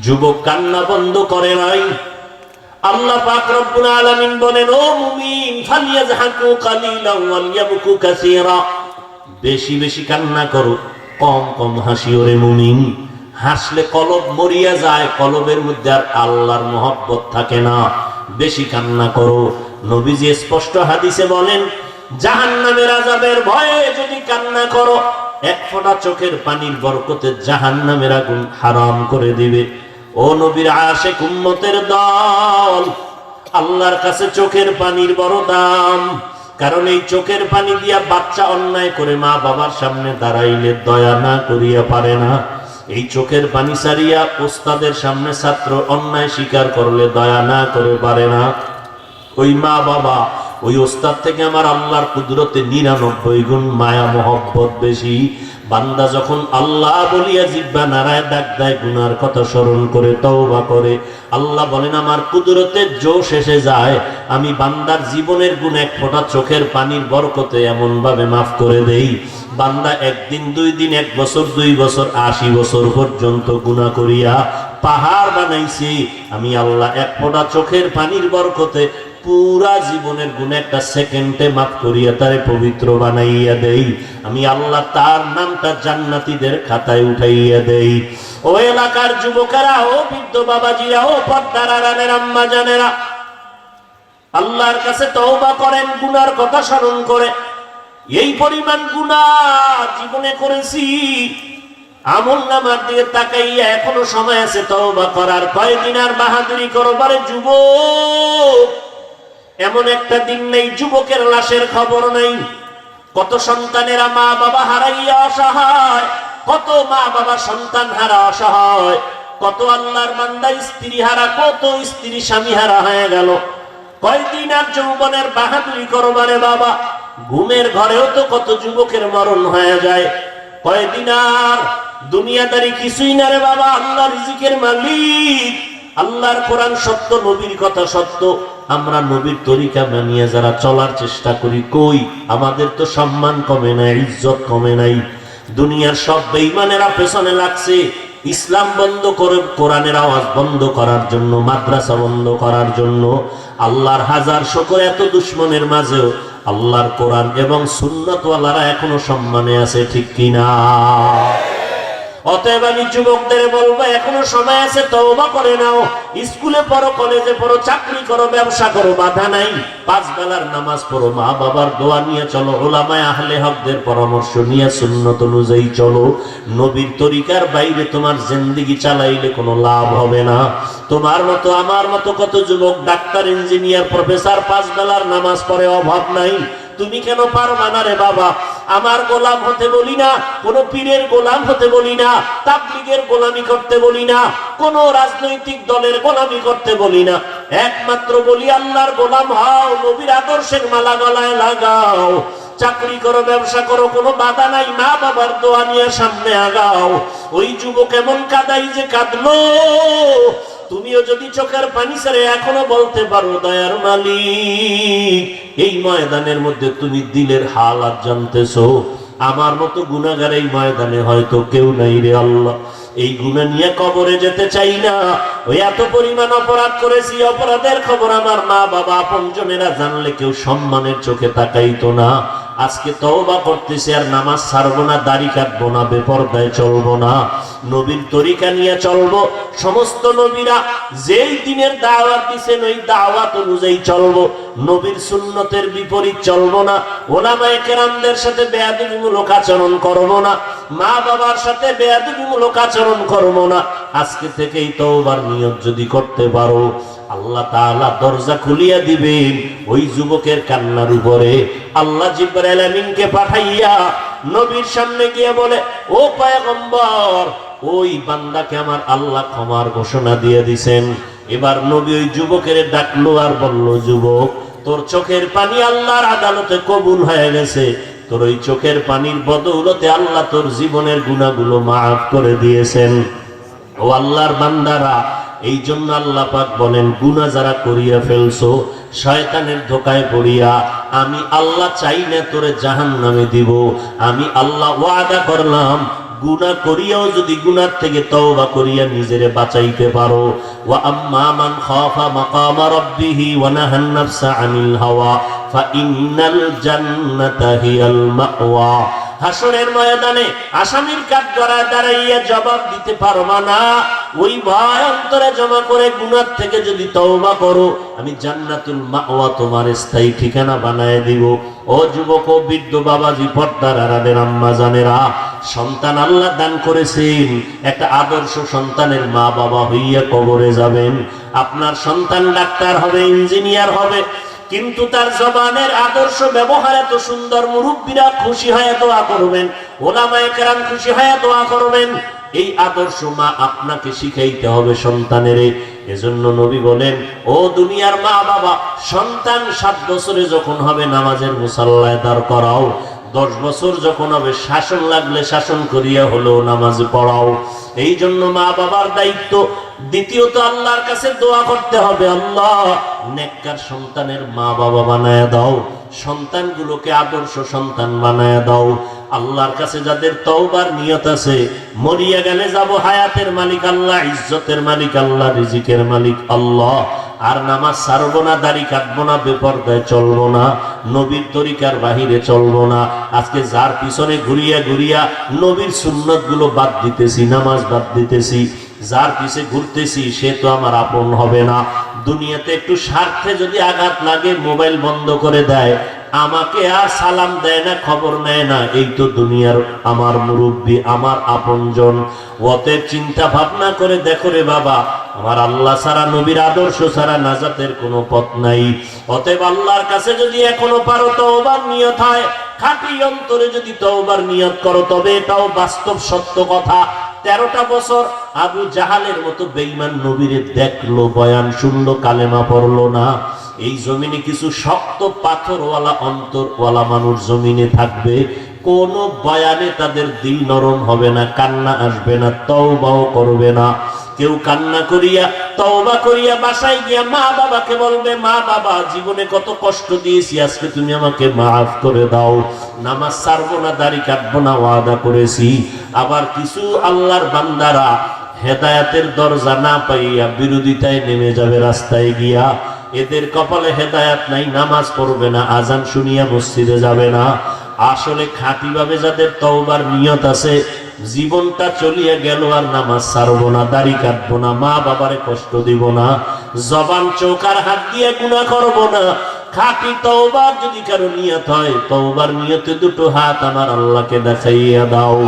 যুবক কান্না বন্ধ করে নাই। আল্লাহ পাক রব্বুল আলামিন বলেন, ও মুমিন, ফালিয়াযহাকু কালিলান ওয়ালিয়াবকু কাসীরা, বেশি বেশি কান্না করো, কম কম হাসিও রে মুমিন। হাসলে কলব মরিয়া যায়, কলবের মধ্যে আর আল্লাহর মহব্বত থাকে না। বেশি কান্না করো। নবীজি স্পষ্ট হাদিসে বলেন, জাহান্নামের আযাবের ভয়ে যদি কান্না করো, এক ফোঁটা চোখের পানির বরকতে জাহান্নামের আগুন হারাম করে দিবে। ও নবীর আশিক উম্মতের দল, আল্লাহর কাছে চোখের পানির বড় দাম। কারণ এই চোখের পানি দিয়া বাচ্চা অন্যায় করে মা বাবার সামনে দাঁড়াইলে দয়া না করিয়া পারে না। এই চোখের পানি সারিয়া ওস্তাদের সামনে ছাত্র অন্যায় স্বীকার করলে দয়া না করে পারে না। ওই মা বাবা, ওই ওস্তাদ থেকে আমার আল্লাহর কুদরতে 99 গুণ মায়া মহব্বত বেশি। বান্দা যখন আল্লাহ বলিয়া জিহ্বা নাড়ায় ডাক দেয়, গুনার কথা স্মরণ করে তওবা করে, আল্লাহ বলেন আমার কুদরতের জোশ এসে যায়, আমি বান্দার জীবনের গুণ এক ফোঁটা চোখের পানির বরকতে এমন ভাবে মাফ করে দেই, বান্দা একদিন, 2 দিন, 1 বছর, 2 বছর, 80 বছর পর্যন্ত গুনাহ করিয়া পাহাড় বানাইছি, আমি আল্লাহ এক ফোঁটা চোখের পানির বরকতে পুরা জীবনের গুনাহ একটা সেকেন্ডে মাফ করিয়া তারে পবিত্র বানাইয়া দেই। আমি আল্লাহ তার নামটা জান্নাতীদের খাতায় উঠাইয়া দেই। ও এলাকার যুবকেরা, ও বৃদ্ধ বাবাজিরা, ও পর্দার আড়ালের আম্মা জানেরা, আল্লাহর কাছে তওবা করেন গুনার কথা স্মরণ করে। এই পরিমাণ গুনাহ জীবনে করেছি, আমলনামার দিকে তাকাইয়া এখনো সময় আছে তওবা করার। কয়দিন আর বাহাদুরি করবারে যুবক? এমন একটা দিন নেই যুবকের লাশের খবর নেই। কত সন্তানেরা মা বাবা হারাইয়া অসহায়, কত মা বাবা সন্তান হারা অসহায়, কত আল্লাহর বান্দা স্ত্রী হারা, কত স্ত্রী স্বামী হারা হয়ে গেল। কয়দিন আর যৌবনের বাহাদুরি করবারে বাবা? ঘুমের ঘরেও তো কত যুবকের মরণ হয়ে যায়। কয়দিন আর দুনিয়াদারি কিছুই না রে বাবা। আল্লাহ রিজিকের মালিক, আল্লাহর কোরআন সত্য, নবীর কথা সত্য। আমরা নবীর তরিকা মানিয়ে যারা চলার চেষ্টা করি, কই আমাদের তো সম্মান কমে নাই, ইজ্জত কমে নাই। দুনিয়ার সব বেঈমানেরা পেছনে লাগছে ইসলাম বন্ধ করে, কোরআনের আওয়াজ বন্ধ করার জন্য, মাদ্রাসা বন্ধ করার জন্য। আল্লাহর হাজার শুকর, এত দুশমনের মাঝেও আল্লাহর কোরআন এবং সুন্নাতওয়ালারা এখনো সম্মানে আছে, ঠিক কিনা? অতএব আমি যুবকদের বলবো, এখনো সময় আছে, তওবা করে নাও। স্কুলে পড়ো, কলেজে পড়ো, চাকরি করো, ব্যবসা করো, বাধা নাই। 5 বেলার নামাজ পড়ো, মা বাবার দোয়া নিয়ে চলো, উলামায়ে আহলে হকদের পরামর্শ নিয়ে সুন্নত অনুযায়ী চলো। নবীর তরিকার বাইরে তোমার জিন্দেগি চালাইলে কোনো লাভ হবে না। তোমার মতো আমার মতো কত যুবক ডাক্তার, ইঞ্জিনিয়ার, প্রফেসর 5 বেলার নামাজ পড়ে, অভাব নাই। তুমি কেন পারবা না রে বাবা? আমার গোলাম হতে বলি না, কোন পীরের গোলাম হতে বলি না, তাবলীগের গোলামি করতে বলি না, কোন রাজনৈতিক দলের গোলামি করতে বলি না। একমাত্র বলি আল্লাহর গোলাম হও, নবীর আদর্শের মালা গলায় লাগাও। চাকরি করো, ব্যবসা করো, কোনো বাধা নাই, মা বাবার দোয়া নিয়ে সামনে আগাও। ওই যুবক এমন কাদাই যে কাঁদলো, তুমিও যদি চোখের পানি ছেড়ে এখনো বলতে পারো, দয়ার মালিক, এই ময়দানের মধ্যে তুমি দিলের হালাত জানতেছো, আমার মতো গুনাহগার এই ময়দানে হয়তো কেউ নাই রে আল্লাহ। এই গুনাহ নিয়ে কবরে যেতে চাই না। ওই এত পরিমাণ অপরাধ করেছি, অপরাধের খবর আমার মা বাবা আপনজনেরা জানলে কেউ সম্মানের চোখে তাকাইতো না। আজকে তওবা করতেছি, আর নামাজ ছাড়বো না, দাড়ি কাটবো না, বেপরদায় চলবো না, নবীর তরিকা নিয়ে চলবো। সমস্ত নবীরা যেই দিনের দাওয়াত দিয়েছেন ওই দাওয়াত অনুযায়ী চলবো, নবীর সুন্নতের বিপরীত চলবো না, ওলামায়ে কেরামদের সাথে বেয়াদবিমূলক আচরণ করবো না, মা বাবার সাথে বেয়াদবিমূলক আচরণ করবো না। আজকে থেকেই তওবার নিয়ত যদি করতে পারো, আল্লাহ তাআলা দরজা খুলিয়া দিবেন ওই যুবকের কান্নার উপরে। আল্লাহ জিবরাইল আমিনকে পাঠাইয়া নবীর সামনে গিয়ে বলে, ও পয়গম্বর, ওই বান্দাকে আমার আল্লাহ ক্ষমার ঘোষণা দিয়ে দিছেন। এবার নবী ওই যুবকের ডাকলো আর বলল, যুবক, তোর চোখের পানি আল্লাহর আদালতে কবুল হয়ে গেছে। তোর ওই চোখের পানির বদৌলতে আল্লাহ তোর জীবনের গুনাহগুলো মাফ করে দিয়েছেন। ও আল্লাহর বান্দারা, এই জন্য আল্লাহ পাক বলেন, গুনাহ যারা করিয়া ফেলছো শয়তানের ধোকায় পড়িয়া, আমি আল্লাহ চাই না তোরে জাহান্নামে দিব। আমি আল্লাহ ওয়াদা করলাম, গুনাহ করিয়াও যদি গুনাহ থেকে তওবা করিয়া নিজেরে বাঁচাইতে পারো, ওয়া আম্মা মান খাফা মাকামা রাব্বিহি ওয়া নাহান নাফসা আনিল হাওয়া ফাইন্নাল জান্নাতা হিয়াল মাওয়া। হাসরের ময়দানে আসামির কাঠগড়ায় দাঁড়াইয়া জবাব দিতে পারবা না, ওই ভয় অন্তরে জমা করে গুনাহ থেকে যদি তওবা করো, আমি জান্নাতুল মাওয়া তোমার স্থায়ী ঠিকানা বানায় দিব। ও যুবক, ও বৃদ্ধ বাবাজি, পর্দার আড়ালের আম্মা জানেরা, সন্তান আল্লাহ দান করেছেন, একটা আদর্শ সন্তানের মা বাবা হইয়া কবরে যাবেন। আপনার সন্তান ডাক্তার হবে, ইঞ্জিনিয়ার হবে, কিন্তু তার জবানের আদর্শ ব্যবহার এত সুন্দর, মুরব্বীরা খুশি হয়ে দোয়া করবেন, ওলামায়ে কেরাম খুশি হয়ে দোয়া করবেন। এই আদর্শ মা আপনাকে শিখাইতে হবে সন্তানেরে। এজন্য নবী বলেন, ও দুনিয়ার মা বাবা, সন্তান 7 বছরে যখন হবে নামাজের মুসাল্লায় দাঁড় করাও, 10 বছর যখন হবে শাসন লাগলে শাসন করিয়া হলেও নামাজ পড়াও। এই জন্য মা বাবার দায়িত্ব। দ্বিতীয়ত আল্লাহর কাছে দোয়া করতে হবে, আল্লাহ নেককার সন্তানের মা বাবা বানায় দাও, সন্তানগুলোকে আদর্শ সন্তান বানায় দাও। আল্লাহর কাছে যাদের তওবার নিয়ত আছে, মরিয়া গেলে যাব, হায়াতের মালিক আল্লাহ, ইজ্জতের মালিক আল্লাহ, রিজিকের মালিক আল্লাহ, আর নামাজ ছাড়বো না, দাড়ি কাটবো না, বেপরদায় চলবো না, নবীর তরিকার বাহিরে চলবো না। আজকে যার পিছনে ঘুরিয়া ঘুরিয়া নবীর সুন্নত গুলো বাদ দিতেছি, নামাজ বাদ দিতেছি, যার পিছে ঘুরতেছি, সে তো আমার আপন হবে না। দুনিয়াতে একটু স্বার্থে যদি আঘাত লাগে, মোবাইল বন্ধ করে দেয়, আমাকে আর সালাম দেয় না, খবর নেয় না, এই তো দুনিয়ার আমার মুরব্বী, আমার আপনজন। অতএব চিন্তা ভাবনা করে দেখো রে বাবা, আমার আল্লাহ ছাড়া, নবীর আদর্শ ছাড়া নাজাতের কোনো পথ নাই। অতএব আল্লাহর কাছে যদি এখনো পারো তওবার নিয়ত হয়, খাঁটি অন্তরে যদি তওবার নিয়ত করো, তবে এটাও বাস্তব সত্য কথা। 13টা বছর আবু জাহালের মতো বেঈমান নবীরে দেখলো, বয়ান শুনলো, কালেমা পড়লো না। এই জমিনে কিছু শক্ত পাথরওয়ালা অন্তরওয়ালা মানুষ জমিনে থাকবে, কোন বয়ানে তাদের দিল নরম হবে না, কান্না আসবে না, তওবাও করবে না। কেউ কান্না করিয়া তওবা করিয়া বাসায় গিয়া মা বাবাকে বলবে, মা বাবা, জীবনে কত কষ্ট দিয়েছি, আজকে তুমি আমাকে মাফ করে দাও, নামাজ ছাড়বো না, দাড়ি কাটবো না, ওয়াদা করেছি। আবার কিছু আল্লাহর বান্দারা হেদায়েতের দরজা না পাইয়া বিরোধিতায় নেমে যাবে রাস্তায় গিয়া। এদের কপালে হেদায়েত নাই, নামাজ পড়বে না, আজান শুনিয়া মসজিদে যাবে না। আসলে খাঁটিভাবে যাদের তওবার নিয়ত আছে, জীবনটা চলিয়া গেল আর নামাজ ছাড়বো না, দাড়ি কাটবো না, মা বাবারে কষ্ট দিব না, জবান চোখ আর হাত দিয়ে গুনাহ করবো না। খাঁটি তওবার যদি কারো নিয়ত হয়, তওবার নিয়তে দুটো হাত আমার আল্লাহকে দেখাইয়া দাও।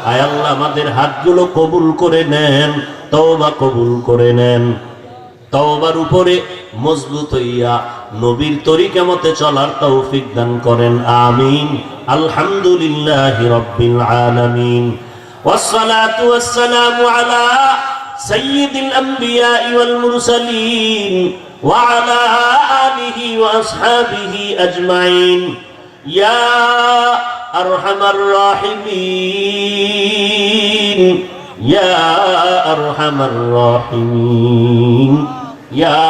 আয় আল্লাহ, আমাদের হাতগুলো কবুল করে নেন, তওবা কবুল করে নেন। তওবার উপরে মজবুত হইয়া নবীর তরিকা মতে চলার তৌফিক দান করেন, আমিন। আলহামদুলিল্লাহি রাব্বিল আলামিন, ওয়াসসালাতু ওয়াসসালামু আলা সাইয়্যিদিল আমবিয়া ওয়াল মুরসালিন ওয়া আলা আলিহি ওয়া আসহাবিহি আজমাইন। ইয়া আরহামার রাহিমিন, ইয়া আরহামার রাহিমিন, ইয়া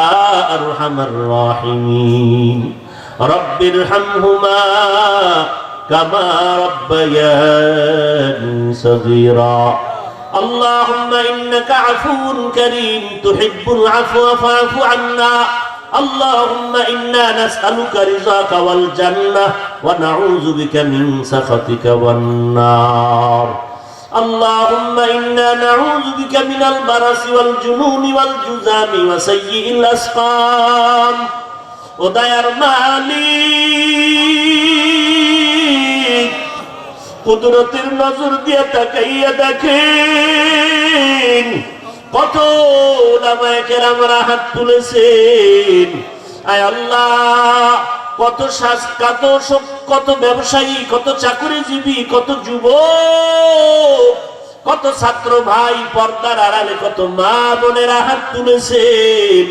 আরহামার রাহিমিন। রব্বিরহামহুমা কামা রাব্বায়ানি সগীরা। আল্লাহুম্মা ইন্নাকা আফুউন কারীম তুহিব্বুল আফওয়া ফা'ফু আন্না। আল্লাহুম্মা ইন্না নাসআলুকা রিযাকা ওয়াল জান্নাহ ওয়া নাউযু বিকা মিন সাখাতিকা ওয়ান নার। আল্লাহুম্মা ইন্না নাউযু বিকা মিনাল বারাসি ওয়াল জুনুনি ওয়াল জুযামি ওয়া সাইয়্যিল আসকাম। ও দয়ার মালিক, কুদরতের নজর দিয়ে তাকাইয়া দেখেন কত উলামায়ে কেরামরা হাত তুলেছেন। আয় আল্লাহ, কত ব্যবসায়ী, কত চাকরিজীবী, কত যুবক, কত ছাত্র ভাই, পর্দার আড়ালে কত মা বোনেরা হাত তুলেছেন।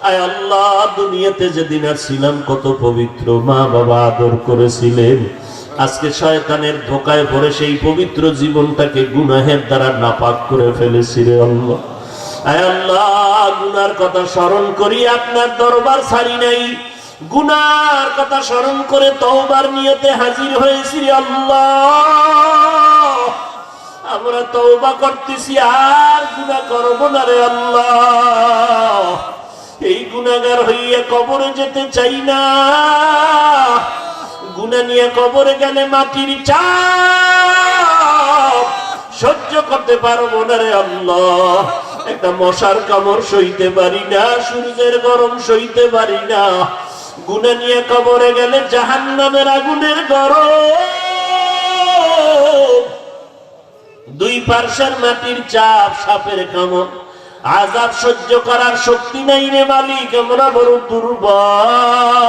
আয় আল্লাহ, দুনিয়াতে যেদিন আসছিলাম কত পবিত্র মা বাবা আদর করেছিলেন। আজকে শয়তানের ধোকায় পড়ে সেই পবিত্র জীবনটাকে গুনাহের দ্বারা নাপাক করে ফেলেছি রে আল্লাহ। আয় আল্লাহ, গুনার কথা স্মরণ করি আপনার দরবার ছাড়ি নাই, গুনার কথা স্মরণ করে তওবার নিয়তে হাজির হয়েছি রে আল্লাহ। আমরা তওবা করতেছি, আর গুনাহ করব না রে আল্লাহ। এই গুনাহগার হইয়া কবরে যেতে চাই না। গুনাহ নিয়ে কবরে গেলে মাটির চাপ সহ্য করতে পারবো না রে আল্লাহ। একটা মশার কামড় সইতে পারি না, সূর্যের গরম সইতে পারি না। গুনাহ নিয়ে কবরে গেলে জাহান্নামের আগুনের গরম, দুই পার্শ্বের মাটির চাপ, সাপের কামড়, আযাব সহ্য করার শক্তি নাই রে মালিক। আমরা বড় দুর্বল।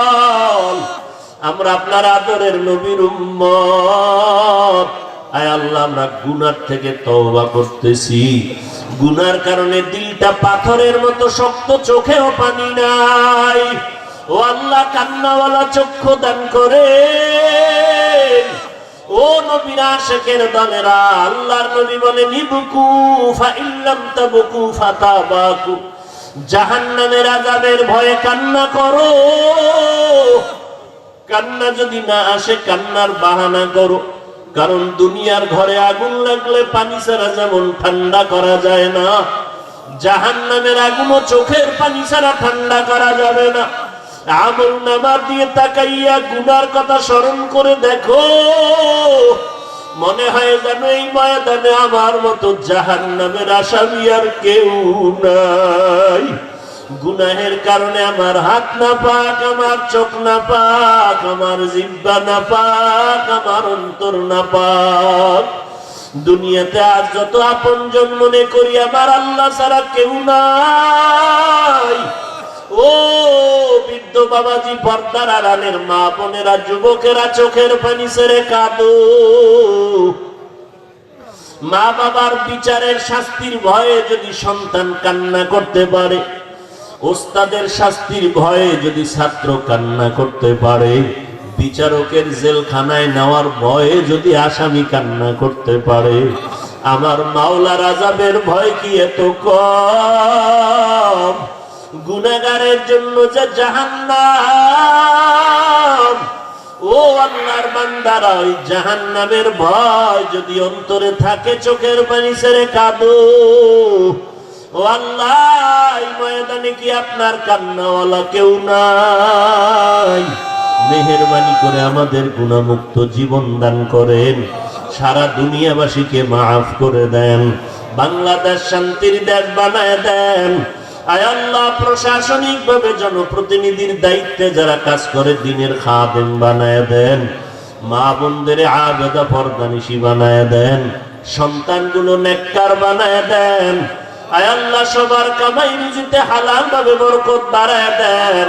আমরা আপনার আদরের নবীর উম্মত। আয় আল্লাহ, আমরা গুনার থেকে তওবা করতেছি। গুনার কারণে দিলটা পাথরের মতো শক্ত, চোখেও পানি নাই। ও আল্লাহ, কান্নাওয়ালা চক্ষু দান করেন। ও নবীর আশিকের দলেরা, আল্লাহর নবী বলেন ইবকু ফাইল্লাম তাবকু ফাতাবাকু। জাহান্নামের আযাবের ভয়ে কান্না করো। কান্না যদি না আসে, কান্নার বাহানা করো। কারণ দুনিয়ার ঘরে আগুন লাগলে পানি ছাড়া যেমন ঠান্ডা করা যায় না, জাহান্নামের আগুনও চোখের পানি ছাড়া ঠান্ডা করা যাবে না। আমল নামা দিয়ে তাকাইয়া গুনার কথা স্মরণ করে দেখো, মনে হয় যেন এই ময়দানে আমার মতো জাহান্নামের আসামি আর কেউ নাই। গুনাহের কারণে আমার হাত না পাক, আমার চোখ না পাক, আমার জিহ্বা না পাক, আমার অন্তর না পাক। দুনিয়াতে আজ যত আপনজন মনে করি, আমার আল্লাহ ছাড়া কেউ নাই। ও বৃদ্ধ বাবাজি, পর্দার আড়ালের মা বোনেরা, যুবকেরা, চোখের পানি ছেড়ে কাঁদো। মা বাবার বিচারের শাস্তির ভয়ে যদি সন্তান কান্না করতে পারে, ওস্তাদের শাস্তির ভয়ে যদি ছাত্র কান্না করতে পারে, বিচারকের জেলখানায় নেওয়ার ভয়ে যদি আসামি কান্না করতে পারে, আমার মাওলার আযাবের ভয় কি এত কম? গুনাহগারের জন্য যে জাহান্নাম, ও আল্লাহর বান্দারা, ওই জাহান্নামের ভয় যদি অন্তরে থাকে, চোখের পানি ছেড়ে কাঁদো। ও আল্লাহ, এই ময়দানে কি আপনার কান্নাওয়ালা কেউ নাই? মেহেরবানি করে আমাদের গুনাহমুক্ত জীবন দান করেন। সারা দুনিয়াবাসীকে মাফ করে দেন। বাংলাদেশ শান্তির দেশ বানায় দেন। আয় আল্লাহ, প্রশাসনিক ভাবে জনপ্রতিনিধির দায়িত্বে যারা কাজ করে, দিনের খাদেম বানায় দেন। মা বোনদের আবেদা পর্দানিশী বানায় দেন। সন্তানগুলো নেককার বানায় দেন। আয় আল্লাহ, সবার কামাই রুজিতে হালাল ভাবে বরকত বাড়ায় দেন।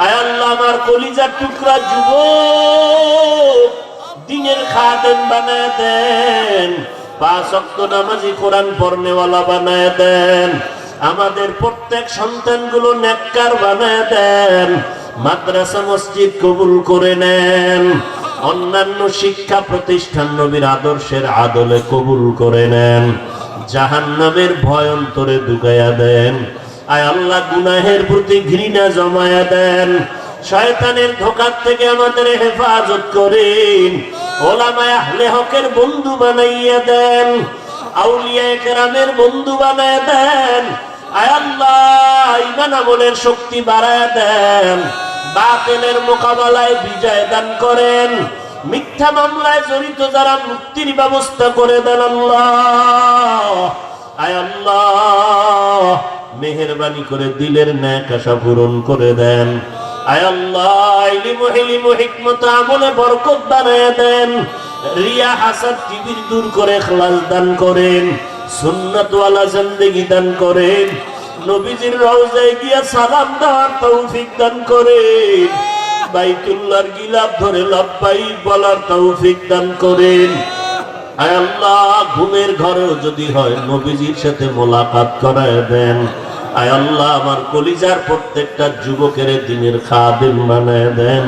আয় আল্লাহ, আমার কলিজার টুকরা যুবক দিনের খাদেম বানায় দেন। 5 ওয়াক্ত নামাজি, কোরআন পড়নেওয়ালা বানায় দেন। আমাদের প্রত্যেক সন্তানগুলো নেককার বানায় দেন। মাদ্রাসা মসজিদ কবুল করে নেন। অন্যান্য শিক্ষা প্রতিষ্ঠান নবীর আদর্শের আদলে কবুল করে নেন, জাহান্নামের ভয় অন্তরে ঢুকাইয়া দেন। আয় আল্লাহ, গুনাহের প্রতি ঘৃণা জমায়া দেন, শয়তানের ধোঁকা থেকে আমাদের হেফাজত করেন, ওলামায়ে আহলে হকের বন্ধু বানাইয়া দেন, আউলিয়ায়ে কেরামের বন্ধু বানাইয়া দেন। আয় আল্লাহ, ঈমান আমলের শক্তি বাড়ায়া দেন, বাতিলের মোকাবেলায় বিজয় দান করেন, মিথ্যা মামলায় জড়িত যারা মুক্তির ব্যবস্থা করে দেন আল্লাহ। আয় আল্লাহ, মেহেরবানি করে দিলের ন্যাক আশা পূরণ করে দেন। আয় আল্লাহ, ইলমু হিলমু হিকমত আমলে বরকত বানায়া দেন, রিয়া হাসাদ কিবির দূর করে ইখলাস দান করেন, সুন্নাত ওয়ালা জিন্দেগি দান করেন, নবীজির রওজায় গিয়া সালাম দেওয়ার তৌফিক দান করেন, বাইতুল্লাহর গিলাফ ধরে লাব্বাইক বলার তৌফিক দান করেন। আয় আল্লাহ, ঘুমের ঘরেও যদি হয় নবীজির সাথে মোলাকাত করায় দেন। আয় আল্লাহ, আমার কলিজার প্রত্যেকটা যুবকের দিনের খাদিম বানায় দেন,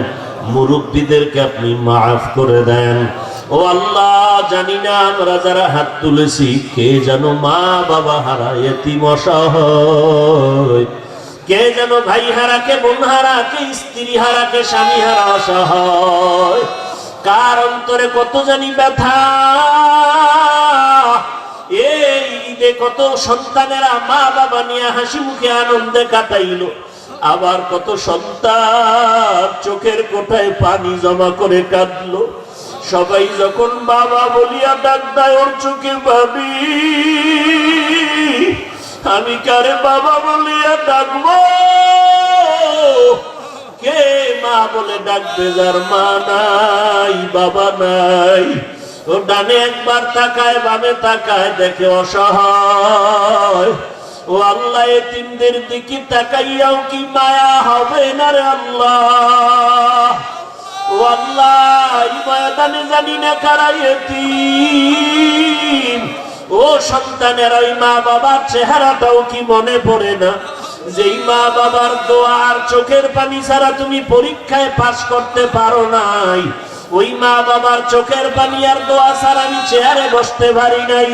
মুরব্বীদেরকে আপনি মাফ করে দেন। ও আল্লাহ, জানি না আমরা যারা হাত তুলেছি কে যেন মা বাবা হারা, এতিম অসহায়, কে যেন ভাই হারা, কে বোন হারা, কে স্ত্রী হারা, কে স্বামী হারা, অসহায়। কার অন্তরে কত জানি ব্যথা। এই ঈদে কত সন্তানেরা মা বাবা নিয়ে হাসি মুখে আনন্দে কাটাইলো, আবার কত সন্তান চোখের কোঠায় পানি জমা করে কাঁদলো। সবাই যখন বাবা বলিয়া ডাক দেয় ওর চোখে পানি, আমি কারে বাবা বলিয়া ডাকবো? কে মা বলে ডাকবে যার মা নাই, বাবা নাই? ও ডানে একবার তাকায়, বামে তাকায়, দেখে অসহায়। ও আল্লাহ, এতিমদের দিকে তাকাইয়াও কি মায়া হবে না রে আল্লাহ? ও আল্লাহ, এই ময়দানে জানি না কারা এতিম। ও সন্তানের ওই মা বাবার চেহারাটাও কি মনে পড়ে না? যেই মা বাবার দোয়া আর চোখের পানি ছাড়া তুমি পরীক্ষায় পাস করতে পারো নাই, ওই মা বাবার চোখের পানি আর দোয়া ছাড়া আমি চেয়ারে বসতে পারি নাই,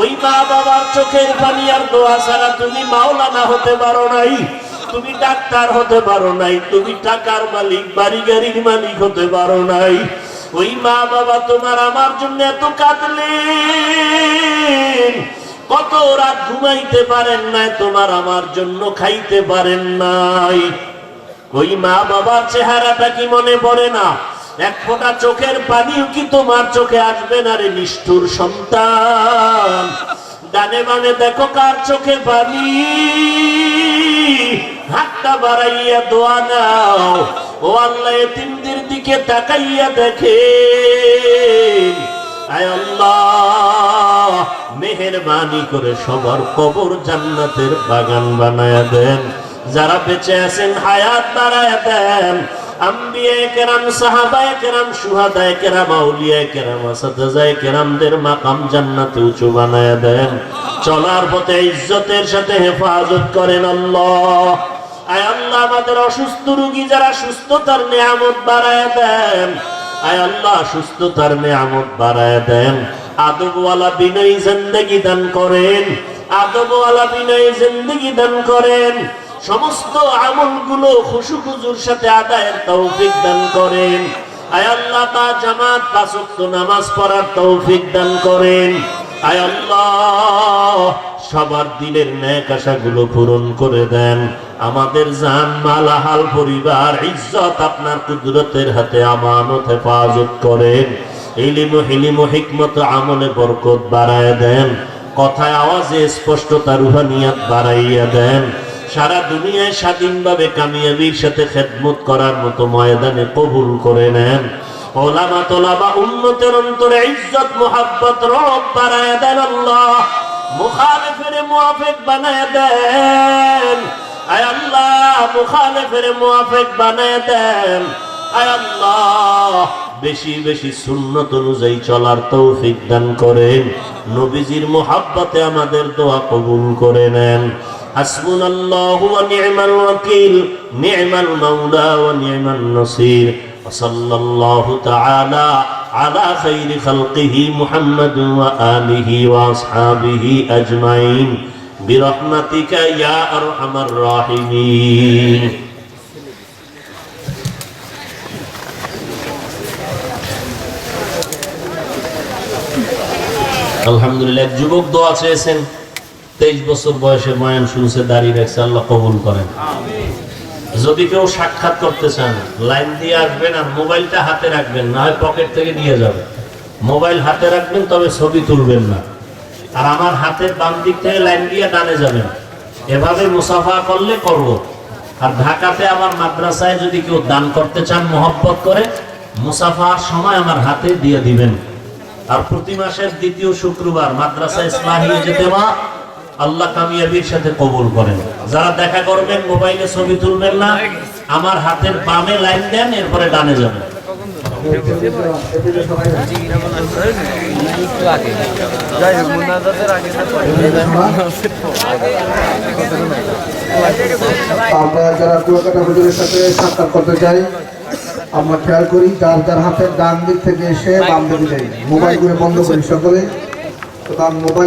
ওই মা বাবার চোখের পানি আর দোয়া ছাড়া তুমি মাওলানা হতে পারো নাই, তুমি ডাক্তার হতে পারো নাই, তুমি টাকার মালিক বাড়ি গাড়ির মালিক হতে পারো নাই। ওই মা বাবা তোমার আমার জন্য এত কাঁদলেন, কত রাত ঘুমাইতে পারেন নাই, তোমার আমার জন্য খাইতে পারেন নাই। ওই মা বাবার চেহারাটা কি মনে পড়ে না? এক ফোঁটা চোখের পানিও কি তোমার চোখে আসবে না রে নিষ্ঠুর সন্তান? ডানে বামে দেখো কার চোখে পানি, হাতটা বাড়াইয়া দোয়া নাও। ও আল্লাহ, এতিমদের দিকে তাকাইয়া দেখেন। আয় আল্লাহ, মেহেরবানি করে সবার কবর জান্নাতের বাগান বানায়া দেন। যারা বেঁচে আছেন হায়াত বাড়ায়া দেন। আম্বিয়ায়ে কেরাম, সাহাবায়ে কেরাম, শুহাদায়ে কেরাম, আউলিয়ায়ে কেরাম, আসাতিজায়ে কেরামদের মাকাম জান্নাতে উঁচু বানায়া দেন। চলার পথে ইজ্জতের সাথে হেফাজত করেন আল্লাহ। আয় আল্লাহ, আমাদের অসুস্থ রোগী যারা সুস্থতার নিয়ামত বাড়ায়া দেন। আয় আল্লাহ, সুস্থতার নিয়ামত বাড়ায়া দেন। আদবওয়ালা বিনয়ী জিন্দেগি দান করেন, আদবওয়ালা বিনয়ী জিন্দেগি দান করেন। সমস্ত আমলগুলো খুশু খুজুর সাথে আদায়ের তৌফিক দান করেন। আয় আল্লাহ, তা জামাত পাঁচ ওয়াক্ত নামাজ পড়ার তৌফিক দান করেন। আয় আল্লাহ, সবার দিলের নেক আশাগুলো পূরণ করে দেন। আমাদের জান মাল আহাল পরিবার ইজ্জত আপনার কুদরতের হাতে আমানত হেফাজত করেন। ইলমু হিলমু হিকমত আমলে বরকত বাড়ায় দেন। কথায় আওয়াজে স্পষ্টতা রুহানিয়াত বাড়াইয়া দেন। সারা দুনিয়ায় স্বাধীনভাবে কামিয়াবির সাথে খেদমত করার মতো ময়দানে কবুল করে নেন। ওলামা তোলাবা উম্মতের অন্তরে ইজ্জত মুহাব্বত রব বাড়ায় দেন আল্লাহ। মুখালিফের মুওয়াফিক বানায় দেন। আয় আল্লাহ, মুখালিফের মুওয়াফিক বানায় দেন। আয় আল্লাহ, বেশি বেশি সুন্নত অনুযায়ী চলার তৌফিক দান করেন। নবীজির মুহাব্বতে আমাদের দোয়া কবুল করে নেন। হাসবুনাল্লাহু ওয়া নি'মাল ওয়াকিল, নি'মাল মাওলা ওয়া নি'মান নাসির। সাল্লাল্লাহু তাআলা আলা খাইরি খালকিহি মুহাম্মাদ ওয়া আলিহি ওয়া আসহাবিহি আজমাইন বিরহমাতিকা ইয়া আরহামার রাহিমিন। আলহামদুলিল্লাহ। এক যুবক দোয়া চেয়েছেন, 23 বছর বয়সে বয়ান শুনছে, দাঁড়িয়ে রাখছে, আল্লাহ কবুল করেন। যদি কেউ সাক্ষাৎ করতে চান লাইন দিয়ে আসবেন, আর মোবাইলটা হাতে রাখবেন, না হয় পকেট থেকে নিয়ে যাবেন। মোবাইল হাতে রাখবেন, তবে ছবি তুলবেন না। আর আমার হাতের বাম দিক থেকে লাইন দিয়ে ডানে যাবেন, এভাবে মুসাফা করলে করব। আর ঢাকাতে আমার মাদ্রাসায় যদি কেউ দান করতে চান মহব্বত করে, মুসাফার সময় আমার হাতে দিয়ে দিবেন। আর প্রতি মাসের দ্বিতীয় শুক্রবার মাদ্রাসা ইসলাহিয়া যেতে বা আল্লাহ কামিয়াবির সাথে কবুল করেন। যারা দেখা করবেন মোবাইলে ছবি তুলবেন না, আমার হাতের বামে লাইন দেন, এরপরে ডানে যাবেন। আমরা যারা কুয়াকাটা হুজুরের সাথে সাক্ষাৎ করতে চাই, আমরা খেয়াল করি যার যার হাতের ডান দিক থেকে এসে বাম দিকে যাই, মোবাইল করে বন্ধ করি সকলে। তো মোবাইল